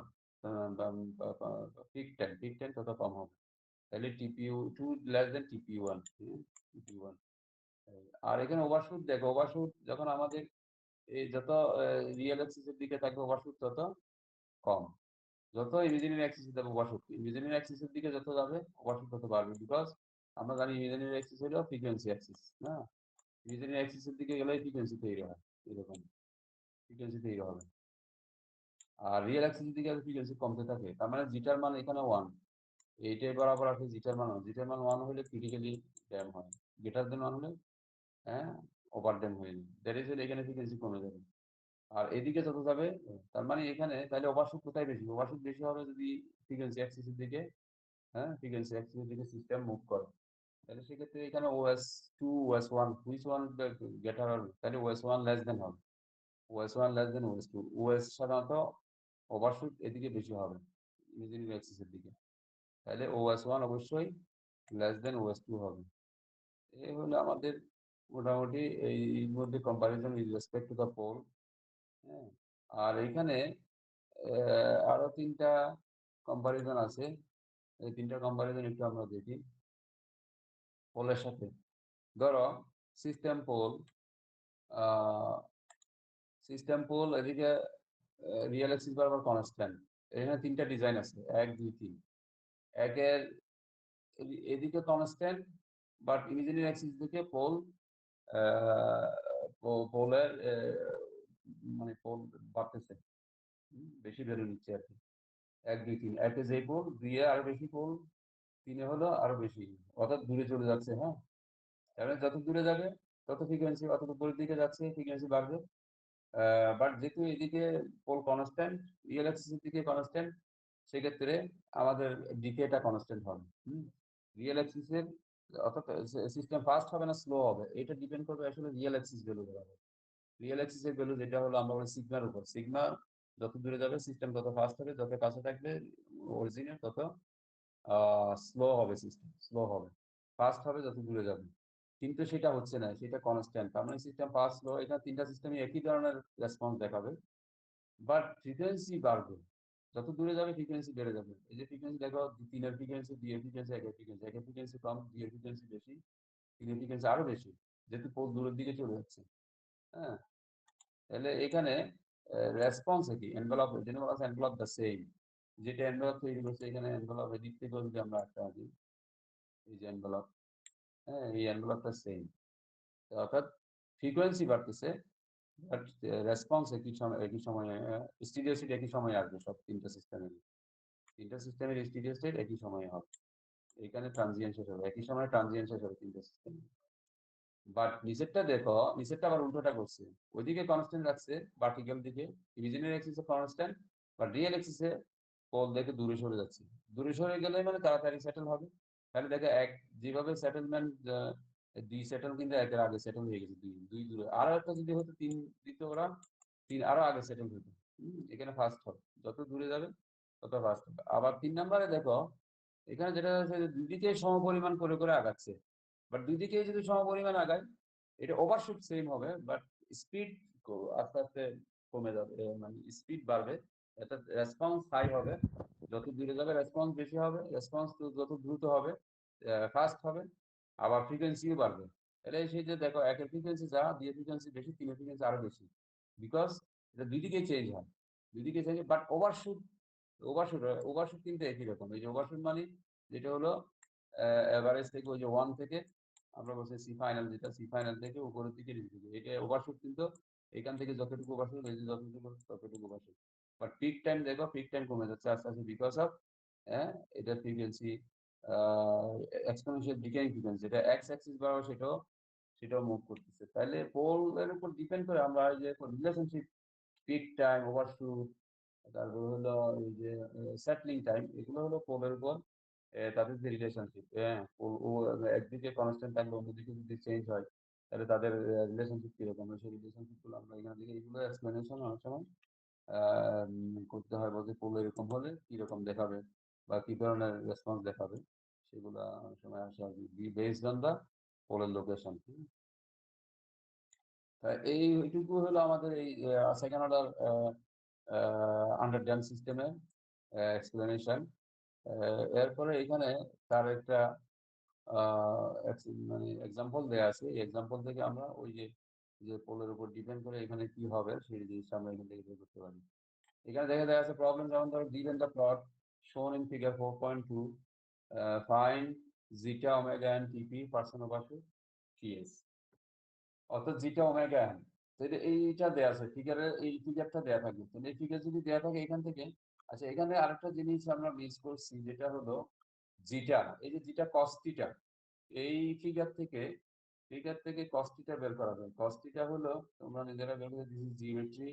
পিক টাইম তত কম হবে। তাহলে টিপি2 লেস দেন টিপি1, টিপি1। আর এখানে ওভারশুট দেখো, ওভারশুট যখন আমাদের এই যত রিয়েল অ্যাক্সিসের দিকে থাকবে ওভারশুট তত কম, যত ইমাজিনারি অ্যাক্সিসে যাবে ওভারশুট, ইমাজিনারি অ্যাক্সিসের দিকে যত যাবে ওভারশুট তত বাড়বে, বিকজ আমরা জানি ইমাজিনারি অ্যাক্সিস হলো ফ্রিকোয়েন্সি অ্যাক্সিস। না, ইমাজিনারি অ্যাক্সিসের দিকে গেলে ফ্রিকোয়েন্সি তৈরি হয়, এরকম ফ্রিকোয়েন্সি তৈরি হবে। আর রিয়েল অ্যাক্সিসের দিকে ফ্রিকোয়েন্সি কমতে থাকে, তার মানে জিটার মান এখানে ওয়ান, এইটাই বরাবর আছে জিটার মান ওয়ান হলে ক্রিটিক্যালি ড্যাম হয়, গ্রেটার দেন ওয়ান হলে হ্যাঁ ওভার ড্যাম হয়ে যাবে, দ্যাট ইজ এখানে ফ্রিকোয়েন্সি কমে যাবে। আর এদিকে যত যাবে, তার মানে এখানে তাহলে ওভারশুট কোথায় বেশি, ওভারশুট বেশি হবে যদি ফ্রিকোয়েন্সি অ্যাক্সিসের দিকে, ফ্রিকোয়েন্সি অ্যাক্সিসের দিকে সিস্টেম মুভ করে। তাহলে সেক্ষেত্রে এখানে ওএস2 ওএস1 হুইচ ওয়ান গ্রেটার হবে, তাহলে ওএস1 লেস দেন হবে, ওএস1 লেস দেন ওএস2। ওএস সাধারণত ওভারশুট এদিকে বেশি হবে, ইমাজিনারি অ্যাক্সিসের দিকে, তাহলে ওএস1 অবশ্যই লেস দেন ওএস2 হবে। এই হলো আমাদের মোটামুটি এই মধ্যে comparison with respect to the pole. হ্যাঁ, আর এখানে আরো তিনটা কম্পারিজন আছে, এই তিনটা কম্পারিজন একটু আমরা দেখি পোলের সাথে। ধরো সিস্টেম পোল, সিস্টেম পোল এদিকে রিয়েল অ্যাক্সিস বরাবর কনস্ট্যান্ট। এখানে তিনটা ডিজাইন আছে, 1 2 3। একের এদিকে কনস্ট্যান্ট, বাট ইমাজিনারি অ্যাক্সিস দিকে পোল, পোলের মানে পোল বাড়তেছে, বেশি ভ্যালু নিচ্ছে আর কি। 1 2 3, একে যে পোল, 2 এ আরো বেশি পোল, 3 এ হলো আরো বেশি, অর্থাৎ দূরে চলে যাচ্ছে। হ্যাঁ, তাহলে যত দূরে যাবে তত ফ্রিকোয়েন্সি, অত উপরের দিকে যাচ্ছে ফ্রিকোয়েন্সি বাড়বে। বাট যেহেতু এদিকে পোল কনস্ট্যান্ট, রিয়েল অ্যাক্সিসের দিকে কনস্ট্যান্ট, সেক্ষেত্রে আমাদের ডিকেটা কনস্ট্যান্ট হবে। রিয়েল অ্যাক্সিসের, অর্থাৎ সিস্টেম ফাস্ট হবে না স্লো হবে, এটা ডিপেন্ড করবে আসলে রিয়েল অ্যাক্সিস ভ্যালু বরাবর। রিয়েল অ্যাক্সিসের ভ্যালু যেটা হলো আমরা বলি সিগমার উপর, সিগমা যত দূরে যাবে সিস্টেম তত ফাস্ট হবে, যত কাছে থাকবে অরিজিনের তত স্লো হবে, সিস্টেম স্লো হবে। ফাস্ট হবে যত দূরে যাবে, কিন্তু সেটা হচ্ছে না, সেটা কনস্ট্যান্ট। তার মানে সিস্টেম ফাস্ট স্লো, এটা তিনটা সিস্টেমে একই ধরনের রেসপন্স দেখাবে, বাট ফ্রিকোয়েন্সি বাড়বে। যত দূরে যাবে ফ্রিকোয়েন্সি বেড়ে যাবে। এই যে ফ্রিকোয়েন্সি দেখো, 3 এর ফ্রিকোয়েন্সি, 2 এর ফ্রিকোয়েন্সি, 1 এর ফ্রিকোয়েন্সি, 1 এর ফ্রিকোয়েন্সি কম, 2 এর ফ্রিকোয়েন্সি বেশি, 3 এর ফ্রিকোয়েন্সি আরো বেশি, যেহেতু পোল দূরের দিকে চলে যাচ্ছে। হ্যাঁ, তাহলে এখানে রেসপন্স কি, এনভেলপ, যেটা বলা আছে এনভেলপ দ্য সেম, যেটা এনভেলপ তৈরি করছে এখানে এনভেলপ এদিক থেকে যদি আমরা একটা দিই, এই যে এনভেলপ, হ্যাঁ এই এনভেলপটা সেম, অর্থাৎ ফ্রিকোয়েন্সি বাড়তেছে, বাট রেসপন্স একই সময়ে স্টিডিও স্টেট একই সময়ে আসবে সব তিনটা সিস্টেমের স্টিডিও স্টেট একই সময়ে হবে। এখানে ট্রানজিয়েন্ট শেষ হবে একই সময়, ট্রানজিয়েন্ট শেষ হবে তিনটা সিস্টেম। বাট নিচেরটা দেখো, নিচেরটা আবার উল্টোটা করছে, ওইদিকে কনস্ট্যান্ট রাখছে ভার্টিক্যাল দিকে, ইমাজিনারি অ্যাক্সিসে কনস্ট্যান্ট, বাট রিয়েল অ্যাক্সিসে পোল দেখে দূরে সরে যাচ্ছে। দূরে সরে গেলে মানে তাড়াতাড়ি সেটেল হবে। তাহলে দেখো এক, যেভাবে সেটেলমেন্ট, 2 সেটেল কিন্তু একের আগে সেটেল হয়ে গেছে, 2 2 দূরে, আরো একটা যদি হতো 3 দিত ওরা, 3 আরো আগে সেটেল হতো। এখানে ফার্স্ট হবে, যত দূরে যাবে তত ফার্স্ট হবে। আবার 3 নাম্বারে দেখো, এখানে যেটা হচ্ছে যে দুদিকে সমপরিমাণ করে করে আগাচ্ছে, বাট দুদিকে যদি সমপরিমাণ আগায়, এটা ওভারশুট সেম হবে, বাট স্পিড আস্তে আস্তে কমে যাবে, মানে স্পিড বাড়বে, অর্থাৎ রেসপন্স হাই হবে। যত দূরে যাবে রেসপন্স বেশি হবে, রেসপন্স যত দ্রুত হবে ফাস্ট হবে, আবার ফ্রিকোয়েন্সিও বাড়বে। তাহলে সেই যে দেখো, একের ফ্রিকোয়েন্সি যা, 2 এর ফ্রিকোয়েন্সি বেশি, 3 এর ফ্রিকোয়েন্সি আরো বেশি, বিকজ এটা দুই দিকে চেঞ্জ হয়, দুই দিকে চেঞ্জ, বাট ওভারশুট, ওভারশুট কিন্তু একই রকম। এই যে ওভারশুট মানে যেটা হলো এভারেজ থেকে, ওই যে 1 থেকে আমরা বলছি সি ফাইনাল, যেটা সি ফাইনাল থেকে উপরের দিকে নিচের দিকে, এটা ওভারশুট কিন্তু এখান থেকে যতটুকু ওভারশুট, এই যে যতটুকু ততটুকু ওভারশুট। বাট পিক টাইম দেখো, পিক টাইম কমে যাচ্ছে আস্তে আস্তে, বিকজ অফ এটা ফ্রিকোয়েন্সি এক্সপোনেনশিয়াল ডিকেইং ফ্রিকোয়েন্সি, যেটা এক্স অ্যাক্সিস বাড়াবে সেটাও মুভ করতেছে। তাহলে পোলের উপর ডিপেন্ড করে আমরা এই যে রিলেশনশিপ, পিক টাইম, ওভারশুট, তারপর হলো এই যে সেটলিং টাইম, এগুলো হলো পোলের উপর তাদের যে রিলেশনশিপ। হ্যাঁ, ও একদিকে কনস্ট্যান্ট থাকলে অন্যদিকে যদি চেঞ্জ হয়, তাহলে তাদের রিলেশনশিপ কিরকম, সেই রিলেশনশিপ গুলো আমরা এখান থেকে, এগুলো এক্সপ্লেনেশন অনেক সময় করতে হয়, বলতে পোল এরকম হলে কিরকম দেখাবে বা কি ধরনের রেসপন্স দেখাবে, সেগুলো অনেক সময় আসে আর কি, বেসড অন দা পোলের লোকেশন। এইটুকু হলো আমাদের এই সেকেন্ড অর্ডার আন্ডার ড্যাম সিস্টেমের এক্সপ্লেনেশন। এরপরে এখানে তার একটা মানে এক্সাম্পল দেয়া আছে, এই এক্সাম্পল থেকে আমরা ওই যে যে পোলের উপর ডিপেন্ড করে এখানে কি হবে সেই জিনিসটা আমরা এখান থেকে বের করতে পারি। এখানে দেখা আছে প্রবলেম, যেমন ধরো given the plot shown in figure 4.2, find zeta omega and tp percent over to ts, অর্থাৎ জিটা ওমেগা এন। এইটা দেয়া আছে ফিগারের, এই ফিগারটা দেয়া থাকবে, তাহলে এই ফিগার যদি দেয়া থাকে এখান থেকে। আচ্ছা, এখানে আরেকটা জিনিস আমরা মিস করছি, যেটা হলো জিটা, এই যে জিটা কস থিটা, এই ফিগার থেকে কস থিটা বের করা যায়। কস থিটা হলো, তোমরা নিজেরা বের করে, দিস ইজ জিওমেট্রি,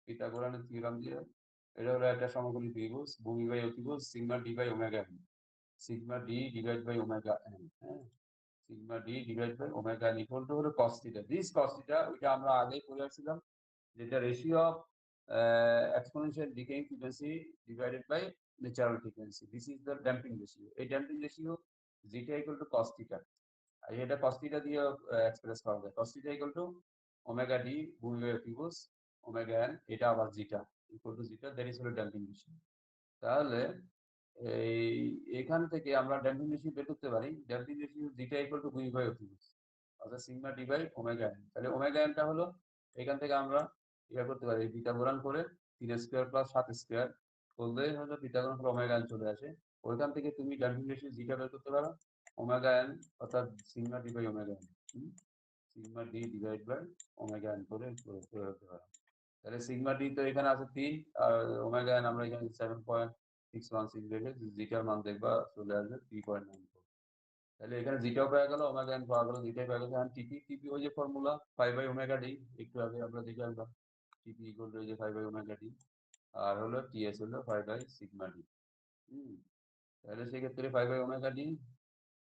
পিথাগোরাসের থিওরেম দিয়ে, এটা হলো একটা সমকোণী ত্রিভুজ, ভূমি বাই অতিভুজ, sigma D by omega N, sigma D divide by omega N, হ্যাঁ, sigma D divide by omega N equal to হলো cos theta. This cos theta ওইটা আমরা আগেই পড়ে আসছিলাম, যেটা ratio of exponential decaying frequency divided by natural frequency, this is the damping ratio. এই damping ratio zeta equal two cos theta, আর এটা কস থিটা দিয়ে এক্সপ্রেস করা যায়, cos theta equal to omega D ভূমি বাই অতিভুজ ওমেগা এন, এটা আবার জিটা ইকুয়াল টু জিটা, দ্যাট ইজ হলো ড্যাম্পিং রেশিও। তাহলে এই এখান থেকে আমরা ড্যাম্পিং রেশিও বের করতে পারি, damping ratio zeta equal to ভূমি বাই অতিভুজ, অর্থাৎ sigma D by omega N. তাহলে ওমেগা এনটা হলো, এখান থেকে আমরা ইয়া করতে পারি, পিথাগোরাস করে 3 স্কয়ার প্লাস 7 স্কয়ার করলে হলো পিথাগোরাস ওমেগা এন চলে আসে। ওইখান থেকে তুমি ডেরিভেশন জিটা বের করতে পারো, ওমেগা এন অর্থাৎ sigma D by omega N, sigma D divide by omega N করে করতে পারো। তাহলে সিগমা ডি তো এখানে আছে 3 আর ওমেগা এন আমরা এখানে 7.616 রেখে জিটার মান দেখবা চলে আসবে 3.94। তাহলে এখানে জিটাও পাওয়া গেল, ওমেগা এন পাওয়া গেল, জিটাই পাওয়া গেল। এখন টিপি টিপি ওই যে ফর্মুলা 5 বাই ওমেগা ডি, একটু আগে আমরা দেখে আসলাম টিপি ইকুয়াল টু এই যে 5 বাই ওমেগা ডি, আর হলো টিএস হলো 5 বাই সিগমা ডি। তাহলে সেক্ষেত্রে 5 বাই ওমেগা ডি,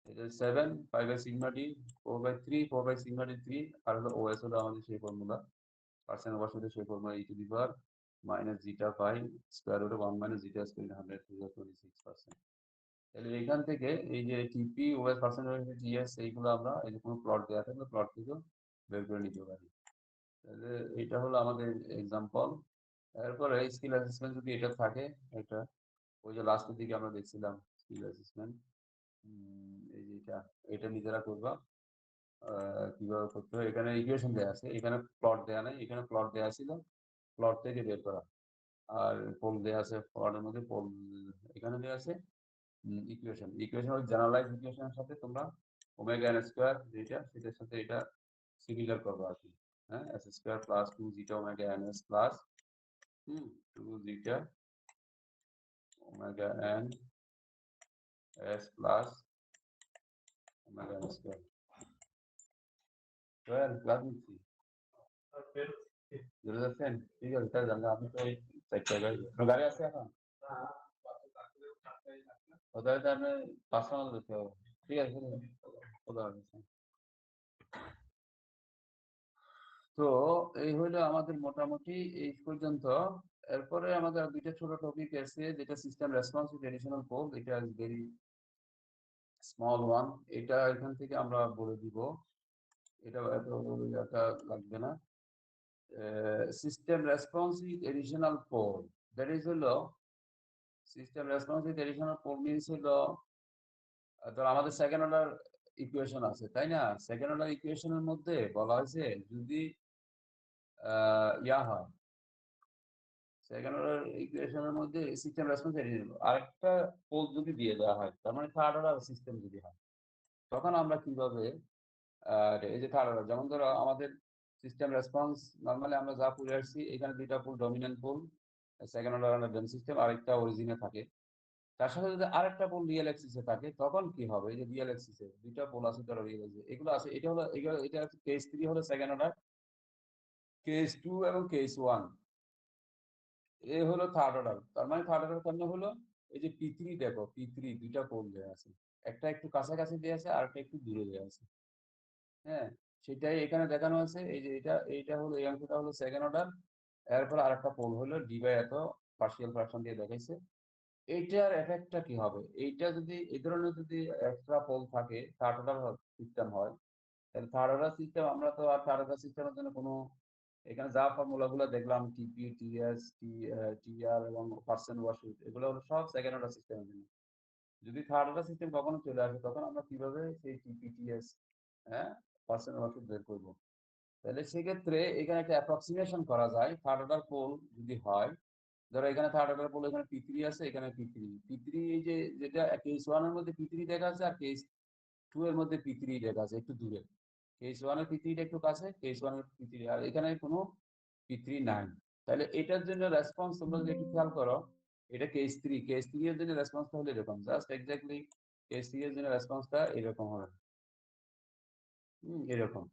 এটা 7 5 by sigma D, 4 by 3 4 by sigma D 3, আর হলো ওএস হলো আমাদের সেই ফর্মুলা পার্সেন্ট বসাতে, সেই formula e to the power minus zeta pi square root of 1 minus zeta square 100 to 26%। তাহলে এখান থেকে এই যে টিপি ওএস পার্সেন্টেজ টিএস এইগুলো আমরা এই যে কোনো প্লট দেওয়া থাকলে প্লট থেকেও বের করে নিতে পারি। তাহলে এটা হলো আমাদের এক্সাম্পল। এরপরে স্কিল অ্যাসেসমেন্ট যদি এটা থাকে, এটা ওই যে লাস্টের দিকে আমরা দেখছিলাম স্কিল অ্যাসেসমেন্ট, এই যে এটা নিজেরা করবা। কিভাবে করতে হয়, এখানে ইকুয়েশন দেওয়া আছে, এখানে প্লট দেওয়া নেই, এখানে প্লট দেওয়া ছিল, প্লট থেকে বের করা। আর পোল দেওয়া আছে, প্লটের মধ্যে পোল এখানে দেওয়া আছে। ইকুয়েশন ইকুয়েশন ওই জেনারেলাইজ ইকুয়েশনের সাথে তোমরা ওমেগা এন স্কয়ার যেটা সেটার সাথে এটা সিমিলার করবো আর কি। হ্যাঁ, S square plus 2 zeta omega N S plus 2 zeta omega N S plus omega N square. Twelve class নিচ্ছি বুঝতে পারছেন? ঠিক আছে, তাহলে জানলে আপনি তো এই চারটা গাড়ি আছে এখন, ওদের তো আপনি পার্সোনাল যেতে হবে। ঠিক আছে, খোদা হাফেজ। তো এই হইলো আমাদের মোটামুটি এই পর্যন্ত। এরপরে আমাদের দুইটা ছোট টপিক আছে, যেটা system response with additional pole, এটা ভেরি স্মল ওয়ান। এটা এখান থেকে আমরা বলে দিব, এটা এত একটা লাগবে না। System response with additional pole, that is হলো system response with additional pole means হলো ধর আমাদের সেকেন্ড অর্ডার ইকুয়েশন আছে, তাই না? সেকেন্ড অর্ডার ইকুয়েশনের মধ্যে বলা হয়েছে যদি ইয়া হয়, সেকেন্ড অর্ডার ইকুয়েশনের মধ্যে সিস্টেম রেসপন্স আরেকটা পোল যদি দিয়ে দেওয়া হয়, তার মানে থার্ড অর্ডার সিস্টেম যদি হয়, তখন আমরা কিভাবে এই যে থার্ড অর্ডার, যেমন ধরো আমাদের সিস্টেম রেসপন্স নর্মালি আমরা যা পড়ে আসছি, এখানে দুইটা pole dominant pole second order random system, আরেকটা অরিজিনে থাকে, তার সাথে যদি আরেকটা পোল রিয়েল এক্সিসে থাকে, তখন কি হবে? এই যে রিয়েল এক্সিসে দুইটা পোল আছে, ধরো রিয়েল এক্সিস এগুলো আছে, এটা হলো এগুলো, এটা কেস 3 হলো সেকেন্ড অর্ডার, কেস 2 এবং কেস 1 এ হলো থার্ড অর্ডার। তার মানে থার্ড অর্ডার কেমন হলো, এই যে পি3 দেখো, পি3 দুইটা পোল দেওয়া আছে, একটা একটু কাছাকাছি দেওয়া আছে আর একটা একটু দূরে দেওয়া আছে। হ্যাঁ, সেটাই এখানে দেখানো আছে। এই যে এইটা হলো, এই অংশটা হলো সেকেন্ড অর্ডার, এরপর আরেকটা পোল হলো ডি বাই এত পার্শিয়াল ফ্র্যাকশন দিয়ে দেখাইছে। এইটার এফেক্টটা কি হবে? এইটা যদি এই ধরনের যদি এক্সট্রা পোল থাকে, থার্ড অর্ডার সিস্টেম হয়, তাহলে থার্ড অর্ডার সিস্টেম আমরা তো আর থার্ড অর্ডার সিস্টেমের জন্য কোনো, এখানে যা ফর্মুলা গুলো দেখলাম টিপি টিএস টিআর এবং পার্সেন্ট ওয়াশিট, এগুলো হলো সব সেকেন্ড অর্ডার সিস্টেমের জন্য। যদি থার্ড অর্ডার সিস্টেম কখনো চলে আসে, তখন আমরা কিভাবে সেই টিপি টিএস, হ্যাঁ, পার্সেন্ট ওয়াশিট বের করবো? তাহলে সেক্ষেত্রে এখানে একটা অ্যাপ্রক্সিমেশন করা যায়, থার্ড অর্ডার পোল যদি হয়, ধরো এখানে থার্ড অর্ডার পোল, এখানে পি3 আছে, এখানে পি3 এই যে যেটা কেস 1 এর মধ্যে পি3 দেখা আছে, আর কেস 2 এর মধ্যে পি3 দেখা আছে একটু দূরে। কেস 1 এর পি3 একটু কাছে, কেস 1 এর পি3, আর এখানে কোনো পি3 নাই। তাহলে এটার জন্য রেসপন্স তোমরা যদি একটু খেয়াল করো, এটা কেস 3 এর জন্য রেসপন্সটা হলো এরকম, জাস্ট এক্স্যাক্টলি কেস 3 এর জন্য রেসপন্সটা এরকম হবে, এরকম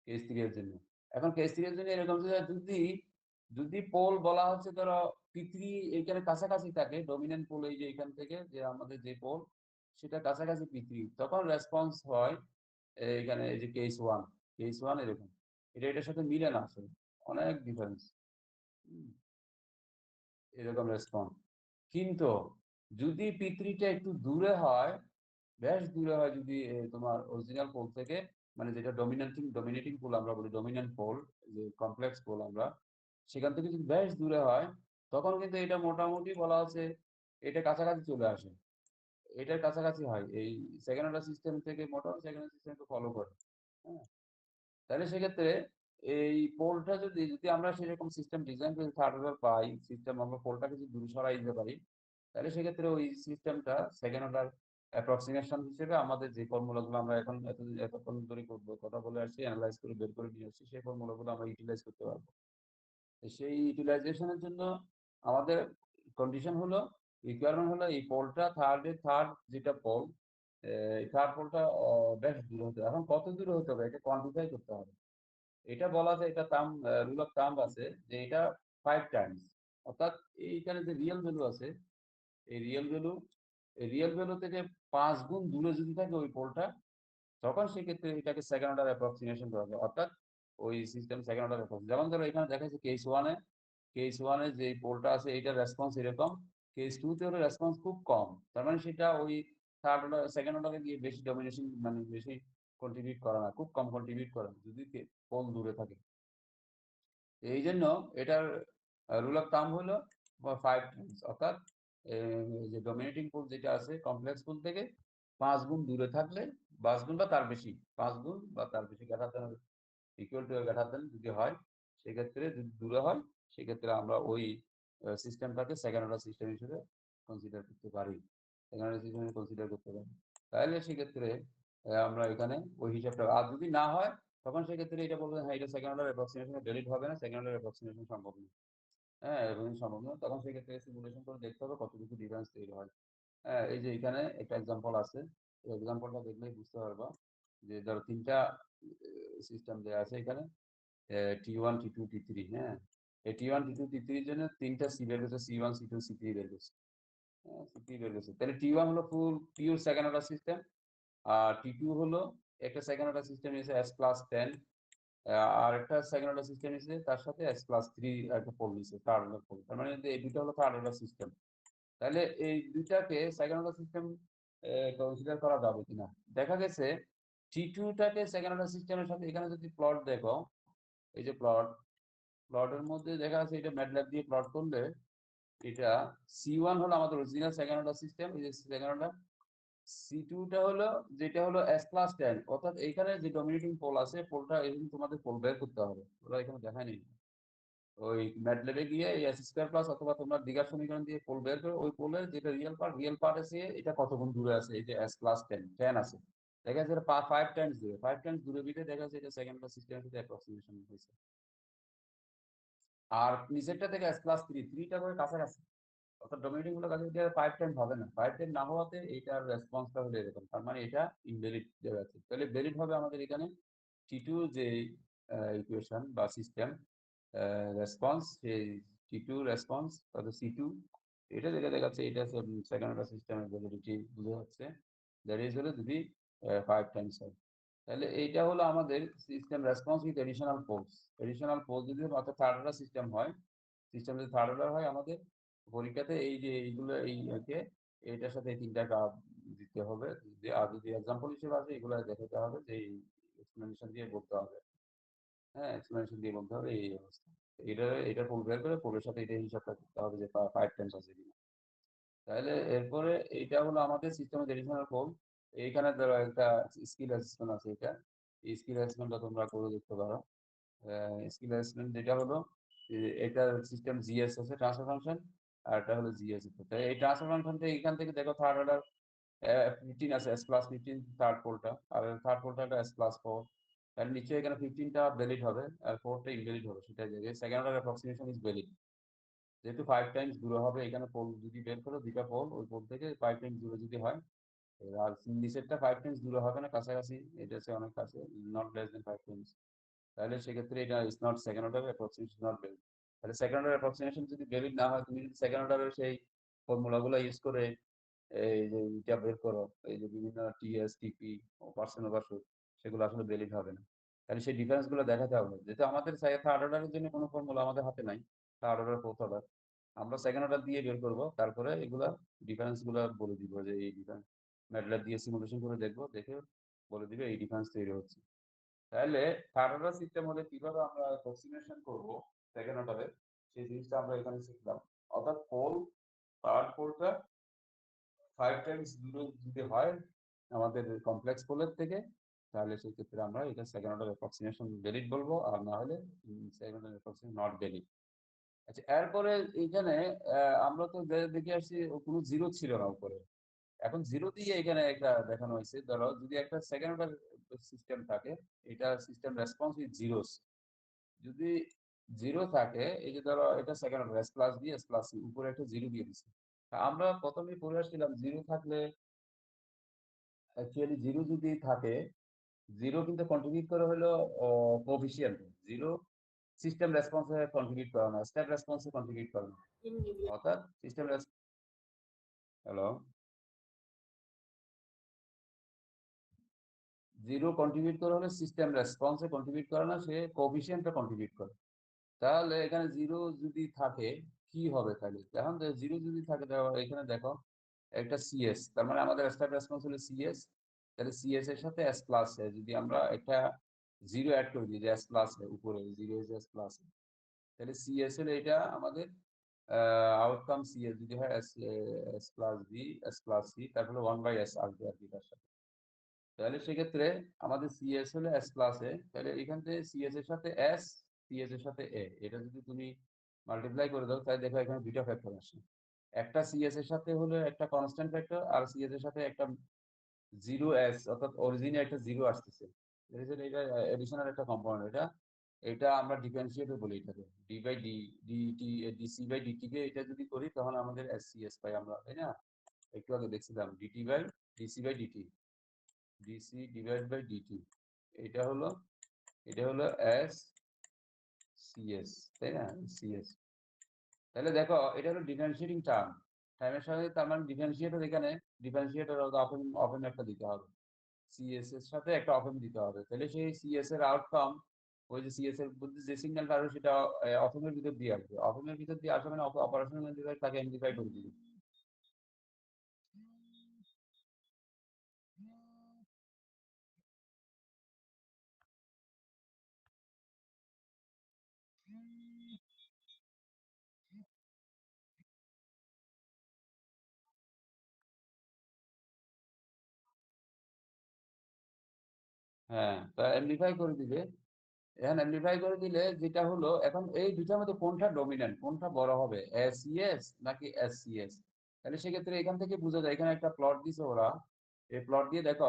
কেস 3 এর জন্য। এখন কেস 3 এর জন্য এরকম যে যদি যদি পোল বলা হচ্ছে ধরো পি3 এখানে কাছাকাছি থাকে, ডমিনেন্ট পোল এই যে এখান থেকে যে আমাদের যে পোল সেটা কাছাকাছি পি3, তখন রেসপন্স হয় এখানে এই যে কেস 1 এরকম। এটার সাথে মিলে না, আসলে অনেক ডিফারেন্স, এরকম রেসপন্স। কিন্তু যদি পি3টা একটু দূরে হয়, বেশ দূরে হয়, যদি তোমার অরিজিনাল পোল থেকে, মানে যেটা ডমিনেটিং পোল আমরা বলি, ডমিনেন্ট পোল যে কমপ্লেক্স পোল আমরা, সেখান থেকে যদি বেশ দূরে হয়, তখন কিন্তু এটা মোটামুটি বলা আছে এটা কাছাকাছি চলে আসে, এটার কাছাকাছি হয়, এই সেকেন্ড অর্ডার সিস্টেম থেকে মোটামুটি সেকেন্ড সিস্টেমকে ফলো করে। হ্যাঁ, তাহলে সেক্ষেত্রে এই পোলটা যদি আমরা সেরকম সিস্টেম ডিজাইন করে থার্ড অর্ডার পাই, সিস্টেম আমরা পোলটাকে যদি দূরে সরাই দিতে পারি, তাহলে সেক্ষেত্রে ওই সিস্টেমটা সেকেন্ড অর্ডার অ্যাপ্রক্সিমেশন হিসেবে আমাদের যে ফর্মুলাগুলো আমরা এখন এতক্ষণ ধরে কথা বলে আসছি, অ্যানালাইজ করে বের করে নিয়ে আসছি, সেই ফর্মুলাগুলো আমরা ইউটিলাইজ করতে পারবো। সেই ইউটিলাইজেশনের জন্য আমাদের কন্ডিশন হলো, রিকোয়ারমেন্ট হলো এই পোলটা থার্ড যেটা পোল, এই থার্ড পোলটা বেশ দূরে হতে হবে। এখন কত দূরে হতে হবে এটা কোয়ান্টিফাই করতে হবে। এটা বলা যায়, এটা রুল অফ থাম্ব আছে যে এটা 5 টাইমস, অর্থাৎ এইখানে যে রিয়েল ভ্যালু আছে, এই রিয়েল ভ্যালু থেকে 5 গুণ দূরে যদি থাকে ওই পোলটা, তখন সেক্ষেত্রে এটাকে সেকেন্ড অর্ডার অ্যাপ্রক্সিমেশন করা হবে। অর্থাৎ ওই সিস্টেম সেকেন্ড অর্ডার অ্যাপ্রক্সিমেশন। যেমন ধরো এখানে দেখা যাচ্ছে কেস ওয়ানে যে পোলটা আছে এইটার রেসপন্স এরকম, কেস টু তে হলো রেসপন্স খুব কম, তার মানে সেটা ওই থার্ড অর্ডার সেকেন্ড অর্ডারে গিয়ে বেশি ডমিনেশন মানে বেশি কন্ট্রিবিউট করে না, খুব কম কন্ট্রিবিউট করে না যদি পোল দূরে থাকে। এই জন্য এটার রুল অফ থাম্ব হলো 5 টাইমস, অর্থাৎ যে ডমিনেটিং পোল যেটা আছে কমপ্লেক্স পোল থেকে 5 গুণ দূরে থাকলে, 5 গুণ বা তার বেশি, 5 গুণ বা তার বেশি greater than, equal to greater than যদি হয়, সেক্ষেত্রে যদি দূরে হয়, সেক্ষেত্রে আমরা ওই সিস্টেমটাকে সেকেন্ড অর্ডার সিস্টেম হিসেবে কনসিডার করতে পারি, সেকেন্ড অর্ডার সিস্টেম কনসিডার করতে পারি। তাহলে সেক্ষেত্রে আমরা এখানে ওই হিসাবটা, আর যদি না হয় তখন সেক্ষেত্রে এটা বলবো হ্যাঁ এটা সেকেন্ড অর্ডার অ্যাপ্রক্সিমেশন ভ্যালিড হবে না, সেকেন্ড অর্ডার অ্যাপ্রক্সিমেশন সম্ভব না। হ্যাঁ, এরকম সম্ভব না, তখন সেক্ষেত্রে সিমুলেশন করে দেখতে হবে কতটুকু ডিফারেন্স তৈরি হয়। হ্যাঁ, এই যে এখানে একটা এক্সাম্পল আছে, এই এক্সাম্পলটা দেখলেই বুঝতে পারবা যে ধরো তিনটা সিস্টেম দেওয়া আছে এখানে, T1 T2 T3। হ্যাঁ, এই T1 T2 T3 জন্য তিনটা সি বের করছে, C1 C2 C3 বের করছে। হ্যাঁ, C3 বের করছে, তাহলে T1 হলো full pure second order system, আর T2 হলো একটা সেকেন্ড অর্ডার সিস্টেম এসে S+10, আর একটা সেকেন্ড অর্ডার সিস্টেম এসে তার সাথে S+3 একটা পোল নিছে, থার্ড অর্ডার পোল। তার মানে এই দুটো হলো থার্ড অর্ডার সিস্টেম। তাহলে এই দুইটাকে সেকেন্ড অর্ডার সিস্টেম কনসিডার করা যাবে কিনা। দেখা গেছে T2টাকে সেকেন্ড অর্ডার সিস্টেমের সাথে এখানে যদি প্লট দেখো, এই যে প্লটের মধ্যে দেখা যাচ্ছে এটা ম্যাটল্যাব দিয়ে প্লট করলে এটা C1 হলো আমাদের অরিজিনাল সেকেন্ড অর্ডার সিস্টেম, এই যে সেকেন্ড অর্ডার। C2টা হলো যেটা হলো S+10, অর্থাৎ এইখানে যে ডমিনেটিং পোল আছে, পোলটা এরকম তোমাদের পোল বের করতে হবে, ওরা এখানে দেখায়নি। ওই ম্যাটল্যাবে গিয়ে এই S² প্লাস অথবা তোমরা দ্বিঘাত সমীকরণ দিয়ে পোল বের করে ওই পোলের যেটা রিয়েল পার্ট আছে এটা কত গুণ দূরে আছে, এই যে S+10 আছে, দেখা যাচ্ছে এটা 5 টাইমস দূরে, 5 টাইমস দূরে বিটে দেখা যাচ্ছে এটা সেকেন্ড অর্ডার সিস্টেমের সাথে অ্যাপ্রক্সিমেশন হয়েছে। আর নিচেরটা থেকে S+3টা করে কাছাকাছি, অর্থাৎ ডমিনেটিং গুলো কাছে 5 টাইম হবে না, 5 টাইম না হওয়াতে এইটার রেসপন্সটা হলো এরকম, তার মানে এটা ইনভ্যালিড দেওয়া আছে। তাহলে ভ্যালিড হবে আমাদের এখানে T2 যে ইকুয়েশন বা সিস্টেম রেসপন্স, সেই T2 রেসপন্স অর্থাৎ C2, এটা যেটা দেখাচ্ছে এটা সেকেন্ড অর্ডার সিস্টেমের ভ্যালিডিটি বোঝা যাচ্ছে, দ্যাট ইজ হলো যদি 5 টাইমস হয়। তাহলে এইটা হলো আমাদের system response with additional poles যদি অর্থাৎ থার্ড অর্ডার সিস্টেম হয়, সিস্টেম যদি থার্ড অর্ডার হয় আমাদের পরীক্ষাতে এই যে এইগুলো এইকে এইটার সাথে এই তিনটা কাজ দিতে হবে, আর যদি এক্সাম্পল হিসেবে আছে এগুলো দেখাতে হবে যে এক্সপ্লেনেশন দিয়ে বলতে হবে। হ্যাঁ, এক্সপ্লেনেশন দিয়ে বলতে হবে এই অবস্থা, এটা পোল বের করে পোলের সাথে এটা হিসাবটা করতে হবে যে 5 টাইমস আছে কিনা। তাহলে এরপরে এইটা হলো আমাদের সিস্টেমের এডিশনাল পোল। এইখানে ধরো একটা স্কিল অ্যাসেসমেন্ট আছে, এটা এই স্কিল অ্যাসেসমেন্টটা তোমরা করে দেখতে পারো। স্কিল অ্যাসেসমেন্ট যেটা হলো এটা সিস্টেম জিএস আছে ট্রান্সফার ফাংশন, আর এটা হলো জিএস আছে। তাই এই ট্রান্সফার ফাংশনটা এখান থেকে দেখো থার্ড অর্ডার 15 আছে, S+15 থার্ড পোলটা, আর থার্ড পোলটা একটা S+4, তার নিচে এখানে 15টা ভ্যালিড হবে আর 4টা ইনভ্যালিড হবে, সেটা second order approximation is valid, যেহেতু 5 টাইমস দূরে হবে এখানে পোল যদি বের করো দুইটা পোল, ওই পোল থেকে 5 টাইমস দূরে যদি হয়, আর নিচেরটা 5 টাইমস দূরে হবে না, কাছাকাছি, এটা হচ্ছে অনেক কাছে, নট লেস দেন 5 টাইমস, তাহলে সেক্ষেত্রে এটা is not second order approximation, not valid. তাহলে সেকেন্ড অর্ডার অ্যাপ্রক্সিমেশন যদি ভ্যালিড না হয়, তুমি যদি সেকেন্ড অর্ডারের সেই ফর্মুলাগুলো ইউজ করে এই যে এটা বের করো, এই যে বিভিন্ন টিএস টিপি পার্সেন্ট ওভার শুট, সেগুলো আসলে ভ্যালিড হবে না। তাহলে সেই ডিফারেন্স গুলো দেখাতে হবে, যেহেতু আমাদের থার্ড অর্ডারের জন্য কোনো ফর্মুলা আমাদের হাতে নাই, থার্ড অর্ডার ফোর্থ অর্ডার আমরা সেকেন্ড অর্ডার দিয়ে বের করবো, তারপরে এগুলা ডিফারেন্স গুলা বলে দিব যে এই ডিফারেন্স ম্যাটল্যাব দিয়ে সিমুলেশন করে দেখবো, দেখে বলে দিবে এই ডিফারেন্স তৈরি হচ্ছে। তাহলে থার্ড অর্ডার সিস্টেম হলে কিভাবে আমরা অ্যাপ্রক্সিমেশন করবো সেকেন্ড অর্ডারে, সেই জিনিসটা আমরা এখানে শিখলাম। অর্থাৎ থার্ড পোলটা 5 টাইমস দূরে যদি হয় আমাদের কমপ্লেক্স পোলের থেকে, তাহলে সেই ক্ষেত্রে আমরা এটা সেকেন্ড অর্ডার অ্যাপ্রক্সিমেশন ভ্যালিড বলবো, আর না হলে second order approximation not valid. আচ্ছা, এরপরে এইখানে আমরা তো দেখে আসছি কোনো জিরো ছিল না উপরে। এখন জিরো দিয়ে এখানে একটা দেখানো হয়েছে, ধরো যদি একটা সেকেন্ড অর্ডার সিস্টেম থাকে, এটা সিস্টেম রেসপন্স উইথ জিরোস, যদি জিরো থাকে, এই যে ধরো এটা second order S plus B S plus C, উপরে একটা জিরো দিয়ে দিচ্ছে। আমরা প্রথমে পড়ে আসছিলাম জিরো থাকলে, অ্যাকচুয়ালি জিরো যদি থাকে, জিরো কিন্তু কন্ট্রিবিউট করে হলো কোফিশিয়েন্ট, জিরো সিস্টেম রেসপন্সে কন্ট্রিবিউট করে না, স্টেপ রেসপন্সে কন্ট্রিবিউট করে না। অর্থাৎ সিস্টেম হ্যালো, জিরো কন্ট্রিবিউট করে হলে সিস্টেম রেসপন্সে কন্ট্রিবিউট করে না, সে কোফিশিয়েন্টে কন্ট্রিবিউট করে। তাহলে এখানে জিরো যদি থাকে কি হবে তাহলে? এখন জিরো যদি থাকে, এখানে দেখো একটা সিএস, তার মানে আমাদের স্টেপ রেসপন্স হলো সিএস। তাহলে সিএস এর সাথে এস প্লাস যদি আমরা একটা জিরো অ্যাড করে দিই, যে এস প্লাস উপরে জিরো এস প্লাস, তাহলে সিএস হলে এটা আমাদের আউটকাম সিএস যদি হয় S S plus B S plus C, তারপরে ওয়ান বাই এস আসবে আর কি তার সাথে। তাহলে সেক্ষেত্রে আমাদের সিএস হলে এস প্লাস এ, তাহলে এখান থেকে সিএস এর সাথে এস, সিএস এর সাথে এ, এটা যদি তুমি মাল্টিপ্লাই করে দাও, তাহলে দেখো এখানে দুইটা ফ্যাক্টর আসে। একটা সিএস এর সাথে হলো একটা কনস্ট্যান্ট ফ্যাক্টর, আর সিএস এর সাথে একটা জিরো এস, অর্থাৎ অরিজিনে একটা জিরো আসতেছে। এটা এডিশনাল একটা কম্পোনেন্ট, এটা এটা আমরা ডিফারেন্সিয়েটর বলি এটাকে, D by D, D T D C by D T কে এটা যদি করি তখন আমাদের এস সি এস পাই আমরা, তাই না? একটু আগে দেখছিলাম DT by DC by DT, DC divide by DT, এটা হলো এটা হলো এস সিএস, তাই না? সিএস। তাহলে দেখো এটা হলো ডিফারেন্সিয়েটিং টার্ম, টাইমের সাথে, তার মানে ডিফারেন্সিয়েটর এখানে ডিফারেন্সিয়েটর অফেন অফেন একটা দিতে হবে, সিএস এর সাথে একটা অফেন দিতে হবে। তাহলে সেই সিএস এর আউটকাম, ওই যে সিএস এর মধ্যে যে সিগন্যালটা আসবে সেটা অফেনের ভিতর দিয়ে আসবে, অফেনের ভিতর দিয়ে আসবে মানে অপারেশনাল মধ্যে তাকে এমপ্লিফাই করে দিবে। হ্যাঁ, তা এমপ্লিফাই করে দিবে। এখন এমপ্লিফাই করে দিলে যেটা হলো, এখন এই দুটার মধ্যে কোনটা ডমিন্যান্ট, কোনটা বড় হবে, এসিএস নাকি এসসিএস? তাহলে সেক্ষেত্রে এখান থেকে বোঝা যায়, এখানে একটা প্লট দিছে ওরা, এই প্লট দিয়ে দেখো,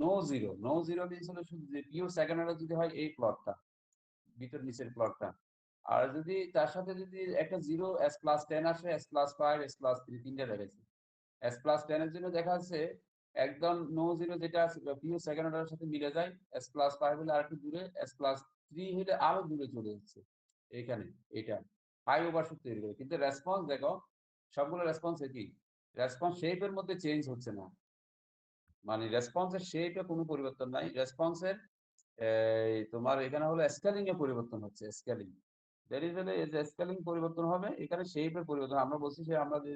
no zero, no zero means হলো শুধু যে পিওর সেকেন্ড অর্ডার যদি হয় এই প্লটটা, ভিতর নিচের প্লটটা, আর যদি তার সাথে যদি একটা জিরো এস প্লাস টেন আসে, S plus five, S plus three, তিনটা দেখাচ্ছে। এস প্লাস টেন এর জন্য দেখা যাচ্ছে একদম নো জিরো যেটা পিওর সেকেন্ড অর্ডারের সাথে মিলে যায়, এস প্লাস ফাইভ হলে আর একটু দূরে, এস প্লাস থ্রি হলে আরো দূরে চলে যাচ্ছে। এখানে এটা হাই ওভারশুট তৈরি করে, কিন্তু রেসপন্স দেখো সবগুলো রেসপন্স একই, রেসপন্স শেপের মধ্যে চেঞ্জ হচ্ছে না, মানে রেসপন্সের শেপে কোনো পরিবর্তন নাই, রেসপন্সের তোমার এখানে হলো স্কেলিং এর পরিবর্তন হচ্ছে, স্কেলিং ডেরিভেলে যে স্কেলিং পরিবর্তন হবে, এখানে শেপের পরিবর্তন। আমরা বলছি যে আমরা যে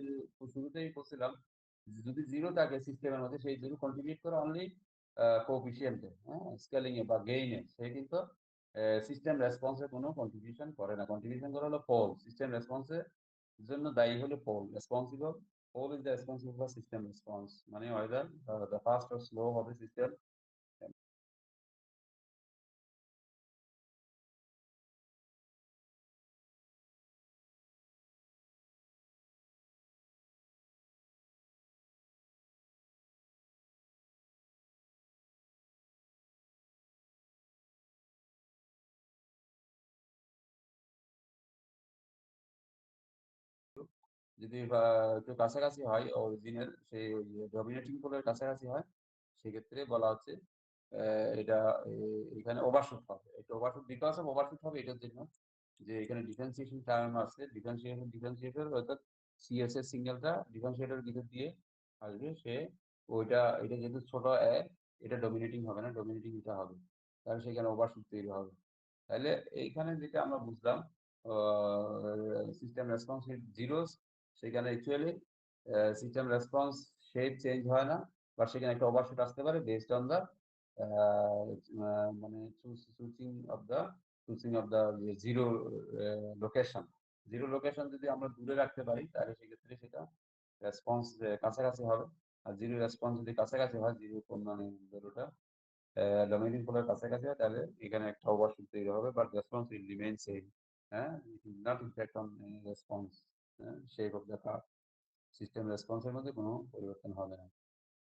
শুরুতেই বলছিলাম, যদি জিরো থাকে সিস্টেমের মধ্যে, সেই জিরো কন্ট্রিবিউট করে অনলি কোএফিসিয়েন্টে, হ্যাঁ, স্কেলিং এ বা গেইনে, সে কিন্তু সিস্টেম রেসপন্সে কোনো কন্ট্রিবিউশন করে না, কন্ট্রিবিউশন করে হলো পোল, সিস্টেম রেসপন্সের জন্য দায়ী হলো pole, responsible, pole is the responsible for system response, মানে whether the fast or slow হবে সিস্টেম। যদি একটু কাছাকাছি হয় অরিজিনের, সেই ডমিনেটিং পোলের কাছাকাছি হয়, সেক্ষেত্রে বলা হচ্ছে এটা এখানে ওভারশুট হবে, এটা ওভারশুট বিকজ অফ ওভারশুট হবে এটার জন্য যে এখানে ডিফারেন্সিয়েশন টার্ম আছে, ডিফারেন্সিয়েটর অর্থাৎ সিএস এর সিগন্যালটা ডিফারেন্সিয়েটর ভিতর দিয়ে আসবে, সে ওইটা, এটা যেহেতু ছোট এ, এটা ডমিনেটিং হবে না, ডমিনেটিং এটা হবে, তাহলে সেখানে ওভারশুট তৈরি হবে। তাহলে এইখানে যেটা আমরা বুঝলাম, সিস্টেম রেসপন্স জিরো, সেখানে actually system response shape change হয় না, বা সেখানে একটা ওভারশুট আসতে পারে বেসড অন দা মানে choosing of the zero location, zero location যদি আমরা দূরে রাখতে পারি, তাহলে সেক্ষেত্রে সেটা রেসপন্স কাছাকাছি হবে, আর জিরো রেসপন্স যদি কাছাকাছি হয়, জিরো মানে জিরোটা ডোমিনেটিং পোলের কাছাকাছি হয় তাহলে এখানে একটা ওভারশুট তৈরি হবে, but response will remain same. হ্যাঁ, it will not effect on response, shape of the curve, system রেসপন্সের মধ্যে কোনো পরিবর্তন হবে না।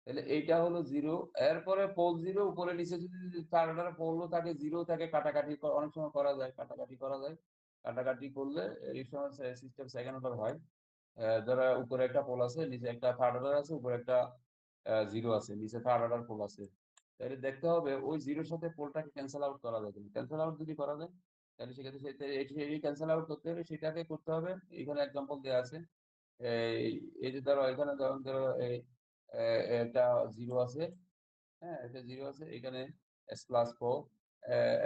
তাহলে এইটা হলো জিরো। এরপরে পোল জিরো, উপরে নিচে যদি চারটার পোলও থাকে, জিরো থাকে, কাটাকাটি অনেক সময় করা যায়, কাটাকাটি করা যায়। কাটাকাটি করলে এই সময় সিস্টেম সেকেন্ড অর্ডার হয়। ধরো উপরে একটা পোল আছে, নিচে একটা থার্ড অর্ডার আছে, উপরে একটা জিরো আছে, নিচে থার্ড অর্ডার পোল আছে। তাহলে দেখতে হবে ওই জিরোর সাথে পোলটাকে ক্যান্সেল আউট করা যায় কিনা। ক্যান্সেল আউট যদি করা যায় তাহলে সেক্ষেত্রে এই ক্যান্সেল আউট করতে হবে, সেটাকে করতে হবে। এখানে এক্সাম্পল দেওয়া আছে। এই এই যে ধরো এখানে ধরো এটা জিরো আছে, হ্যাঁ এটা জিরো আছে, এখানে S+4,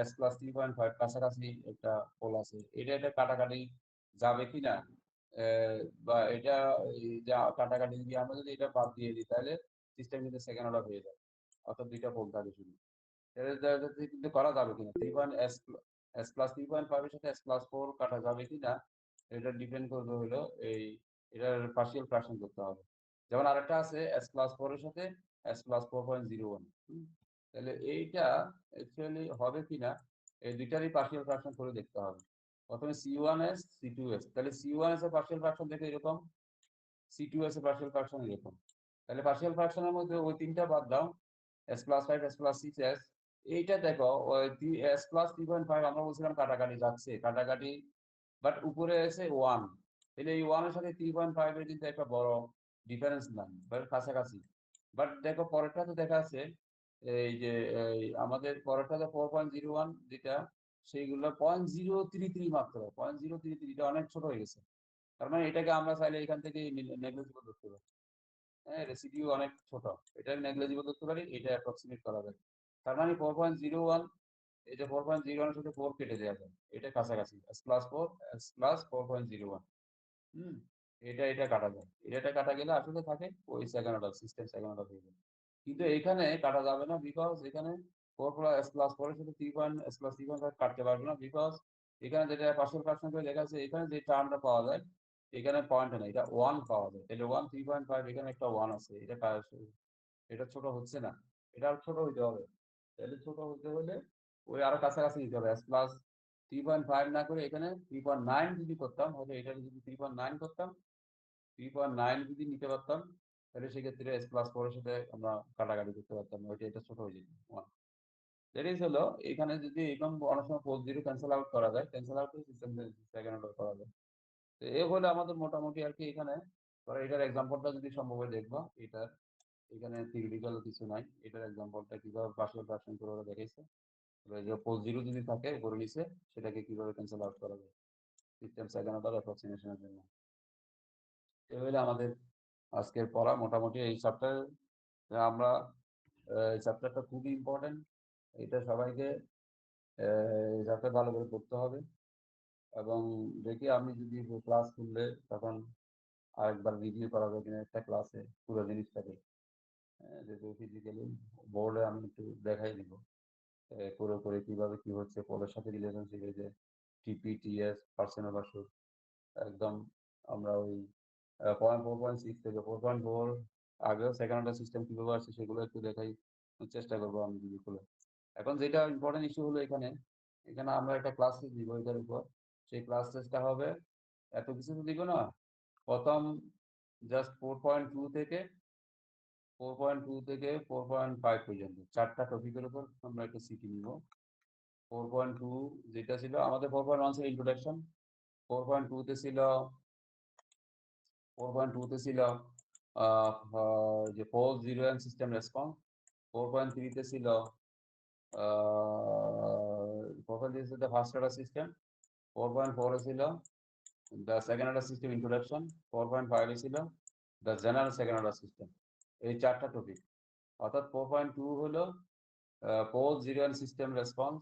S+3.5 কাছাকাছি একটা পোল আছে। এটা কাটাকাটি যাবে কিনা, বা এটা যা কাটাকাটি যদি আমরা যদি এটা বাদ দিয়ে দিই তাহলে সিস্টেম কিন্তু সেকেন্ড অর্ডার হয়ে যায়, অর্থাৎ দুইটা পোল থাকে শুধু। এটা কিন্তু করা যাবে কিনা, S+3.5 এর সাথে S+4 কাটা যাবে কিনা, এটা ডিপেন্ড করবে হলো এটার পার্শিয়াল ফ্র্যাকশন করতে হবে। যেমন আরেকটা আছে S+4 এর সাথে S+4.01, তাহলে এইটা অ্যাকচুয়ালি হবে কিনা এই দুইটারই পার্শিয়াল ফ্র্যাকশন করে দেখতে হবে। প্রথমে C1s C2s, তাহলে C1s এর পার্শিয়াল ফ্র্যাকশন দেখে এরকম, C2s এর পার্শিয়াল ফ্র্যাকশন এরকম। তাহলে পার্শিয়াল ফ্র্যাকশনের মধ্যে ওই তিনটা বাদ দাও, S+5 S+6s, এইটা দেখো ওই S+3.5 আমরা বলছিলাম কাটাকাটি যাচ্ছে, কাটাকাটি, বাট উপরে এসে 1, তাহলে এই 1 এর সাথে 3.5 এর কিন্তু একটা বড় ডিফারেন্স নাই, বাট কাছাকাছি। বাট দেখো পরেরটাতে দেখা আছে এই যে আমাদের পরেরটাতে 4.01 যেটা, সেইগুলো 0.033 মাত্র, 0.033, এটা অনেক ছোট হয়ে গেছে। তার মানে এটাকে আমরা চাইলে এখান থেকে নেগলিজিবল ধরতে পারি। হ্যাঁ, রেসিডিউ অনেক ছোট, এটা নেগলিজিবল ধরতে পারি, এটা অ্যাপ্রক্সিমেট করা যায়। তার মানে 4.01, এই যে 4.01 এর সাথে 4 কেটে দেওয়া যায়, এটা কাছাকাছি, S+4 S+4.01। এটা কাটা যায়, এটা কাটা গেলে আসলে থাকে ওই second order, system second order হয়ে যায়। কিন্তু এখানে কাটা যাবে না, বিকজ এখানে 4 S+4 এর সাথে S+3.5 কাটতে পারবে না, বিকজ এখানে যেটা পার্শিয়াল ফ্র্যাকশন করে লেখা আছে, এখানে যে টার্মটা পাওয়া যায় এখানে পয়েন্ট নেই, এটা 1 পাওয়া যায়। তাহলে 1 3.5, এখানে একটা 1 আছে, এটা ছোট হচ্ছে না, এটা আর ছোট হইতে হবে। তাহলে ছোট হতে হলে ওই আরো কাছাকাছি নিতে হবে, S+3.5 না করে এখানে 3.9 যদি করতাম, হয়তো এটা যদি 3.9 করতাম, 3.9 যদি নিতে পারতাম, তাহলে সেক্ষেত্রে S+4 এর সাথে আমরা কাটাকাটি করতে পারতাম, ওইটা এটা ছোট হয়ে যেত 1। দ্যাট ইজ হলো এখানে যদি এরকম অনেক সময় পোল জিরো ক্যান্সেল আউট করা যায়, ক্যান্সেল আউট করে সিস্টেম সেকেন্ড অর্ডার করা যায়। তো এ হলো আমাদের মোটামুটি আর কি। এখানে ধরো এটার এক্সাম্পলটা যদি সম্ভব হয় দেখবো, এটার এখানে থিওরিটিক্যাল কিছু নাই, এটার এক্সাম্পলটা কিভাবে পার্শিয়াল ফ্র্যাকশন করে ওরা দেখাইছে। এবার যে পোল জিরো যদি থাকে উপরে নিচে, সেটাকে কিভাবে ক্যান্সেল আউট করা যায় সিস্টেম সেকেন্ড অর্ডার অ্যাপ্রক্সিমেশনের জন্য। এই হলো আমাদের আজকের পড়া মোটামুটি এই চ্যাপ্টার। আমরা এই চ্যাপ্টারটা খুবই ইম্পর্টেন্ট, এটা সবাইকে এই চ্যাপ্টার ভালো করে পড়তে হবে। এবং দেখি আমি যদি ক্লাস করলে তখন আরেকবার রিভিউ করা যায় কিনা একটা ক্লাসে পুরো জিনিসটাকে, যেহেতু ফিজিক্যালি বোর্ডে আমি একটু দেখাই দিব পুরোপুরি কিভাবে কি হচ্ছে, পোলের সাথে রিলেশনশিপ, এই যে টিপি টিএস পার্সেন্ট ওভার শুট, একদম আমরা ওই 4.6 থেকে 4.4 আগেও সেকেন্ড অর্ডার সিস্টেম কিভাবে আসছে সেগুলো একটু দেখাই চেষ্টা করবো আমি ভিডিওগুলো। এখন যেটা ইম্পর্টেন্ট ইস্যু হলো এখানে, এখানে আমরা একটা ক্লাস দিব এটার উপর, সেই ক্লাস টেস্টটা হবে, এত কিছু তো দিব না, প্রথম জাস্ট 4.2 থেকে 4.5 পর্যন্ত 4টা টপিকের উপর আমরা একটা সিটি নিব। 4.2 যেটা ছিল আমাদের 4.1 ছিল ইন্ট্রোডাকশন, 4.2 তে ছিল 4.2 তে ছিল যে post zero and system response. 4.3 তে ছিল 4.3 ছিল ফার্স্ট অর্ডার সিস্টেম। 4.4 এ ছিল the second order system introduction. 4.5 এ ছিল the general second order system. এই 4টা টপিক, অর্থাৎ 4.2 হলো post zero and system response,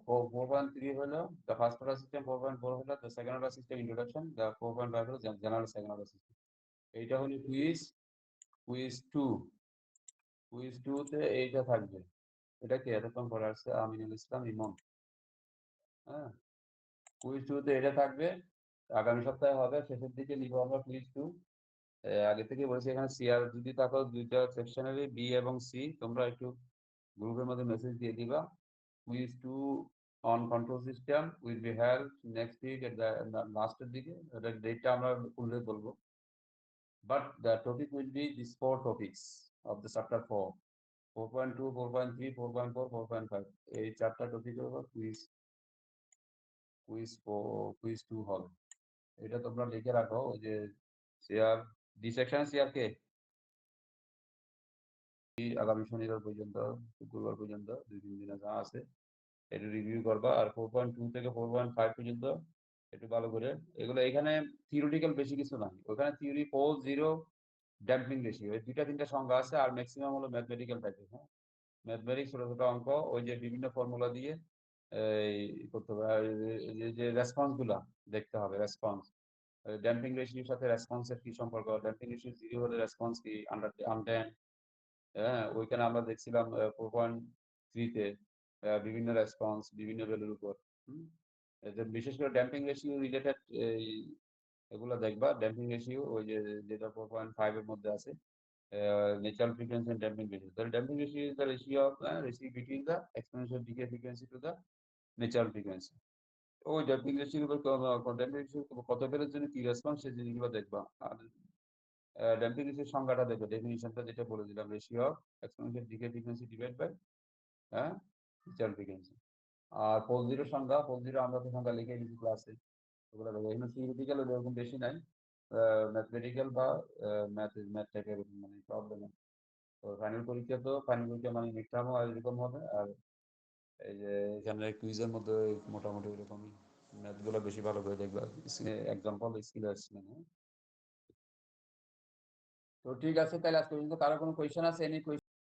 4.3 হলো দ্য ফার্স্ট অর্ডার সিস্টেম, 4.4 হলো the second order system introduction, the 4.5 হলো জেনারেল সেকেন্ড অর্ডার সিস্টেম। এইটা হলো কুইজ 2। কুইজ 2 তে এইটা থাকবে। এটা কি এতক্ষণ পরে আসছে আমিনুল ইসলাম ইমন। হ্যাঁ, কুইজ 2 তে এটা থাকবে, আগামী সপ্তাহে হবে, শেষের দিকে নিব আমরা কুইজ 2। আগে থেকে বলেছি এখানে সিআর যদি থাকো দুইটা সেকশনারি বি এবং সি, তোমরা একটু গ্রুপের মধ্যে মেসেজ দিয়ে দিবা। Quiz two on control system will be held next week at the লাস্টের দিকে, ডেটটা আমরা উল্লেখ বলবো। But the topic will be this 4 topics of the chapter 4, 4.2, 4.3, 4.4, 4.5, এই 4টা টপিকের উপর কুইজ কুইজ কুইজ 2 হবে। এটা তোমরা লিখে রাখো। ওই যে সিআর ডি সেকশন সিআর কে আগামী শনিবার পর্যন্ত, শুক্রবার পর্যন্ত 2-3 দিনে যা আছে একটু রিভিউ করবা। আর 4.2 থেকে 4.5 পর্যন্ত একটু ভালো করে এগুলো। এখানে থিওরিটিক্যাল বেশি কিছু নাই, ওখানে theory pole zero damping ratio এই 2-3টা সংখ্যা আছে, আর ম্যাক্সিমাম হলো ম্যাথমেটিক্যাল টাইপের। হ্যাঁ, ম্যাথমেটিক্স ছোট ছোট অঙ্ক ওই যে বিভিন্ন ফর্মুলা দিয়ে এই করতে হবে। আর যে রেসপন্স গুলা দেখতে হবে, রেসপন্স ড্যাম্পিং রেশিওর সাথে রেসপন্সের কি সম্পর্ক, ড্যাম্পিং রেশিও 0 হলে রেসপন্স কি, আনড্যাম্প। হ্যাঁ, ওইখানে আমরা দেখছিলাম 4.3-তে বিভিন্ন রেসপন্স বিভিন্ন ভ্যালুর উপর। বিশেষ করে ড্যাম্পিং রেশিও রিলেটেড এগুলো দেখবা। ড্যাম্পিং রেশিও ওই যে যেটা 4.5 এর মধ্যে আছে, natural frequency and damping ratio. The damping ratio is the ratio of ratio between the exponential decay frequency to the natural frequency. ওই ড্যাম্পিং রেশিওর উপর ড্যাম্পিং রেশিও কত বেড়ের জন্য কি রেসপন্স, সেই জিনিসগুলো দেখবা। আর ড্যাম্পিং রেশিওর সংজ্ঞাটা দেখবে, ডেফিনিশনটা যেটা বলে দিলাম, ratio of exponential decay frequency divide by natural frequency. আর পোল জিরোর সংজ্ঞা, পোল জিরো আমরা তো সংজ্ঞা লিখে দিয়েছি ক্লাসে, ওগুলো দেখো। এখানে থিওরিটিক্যাল এরকম বেশি নাই, ম্যাথমেটিক্যাল বা ম্যাথ টাইপের মানে প্রবলেম। তো ফাইনাল পরীক্ষা, তো ফাইনাল পরীক্ষা মানে মিডটার্মও এরকম হবে। আর এই যে এখানে কুইজের মধ্যে মোটামুটি ওইরকমই, ম্যাথগুলো বেশি ভালো করে দেখবা। এক্সাম্পল স্কিল আসছে না। তো ঠিক আছে, তাহলে আজ পর্যন্ত কারো কোনো কোয়েশ্চেন আছে? এনি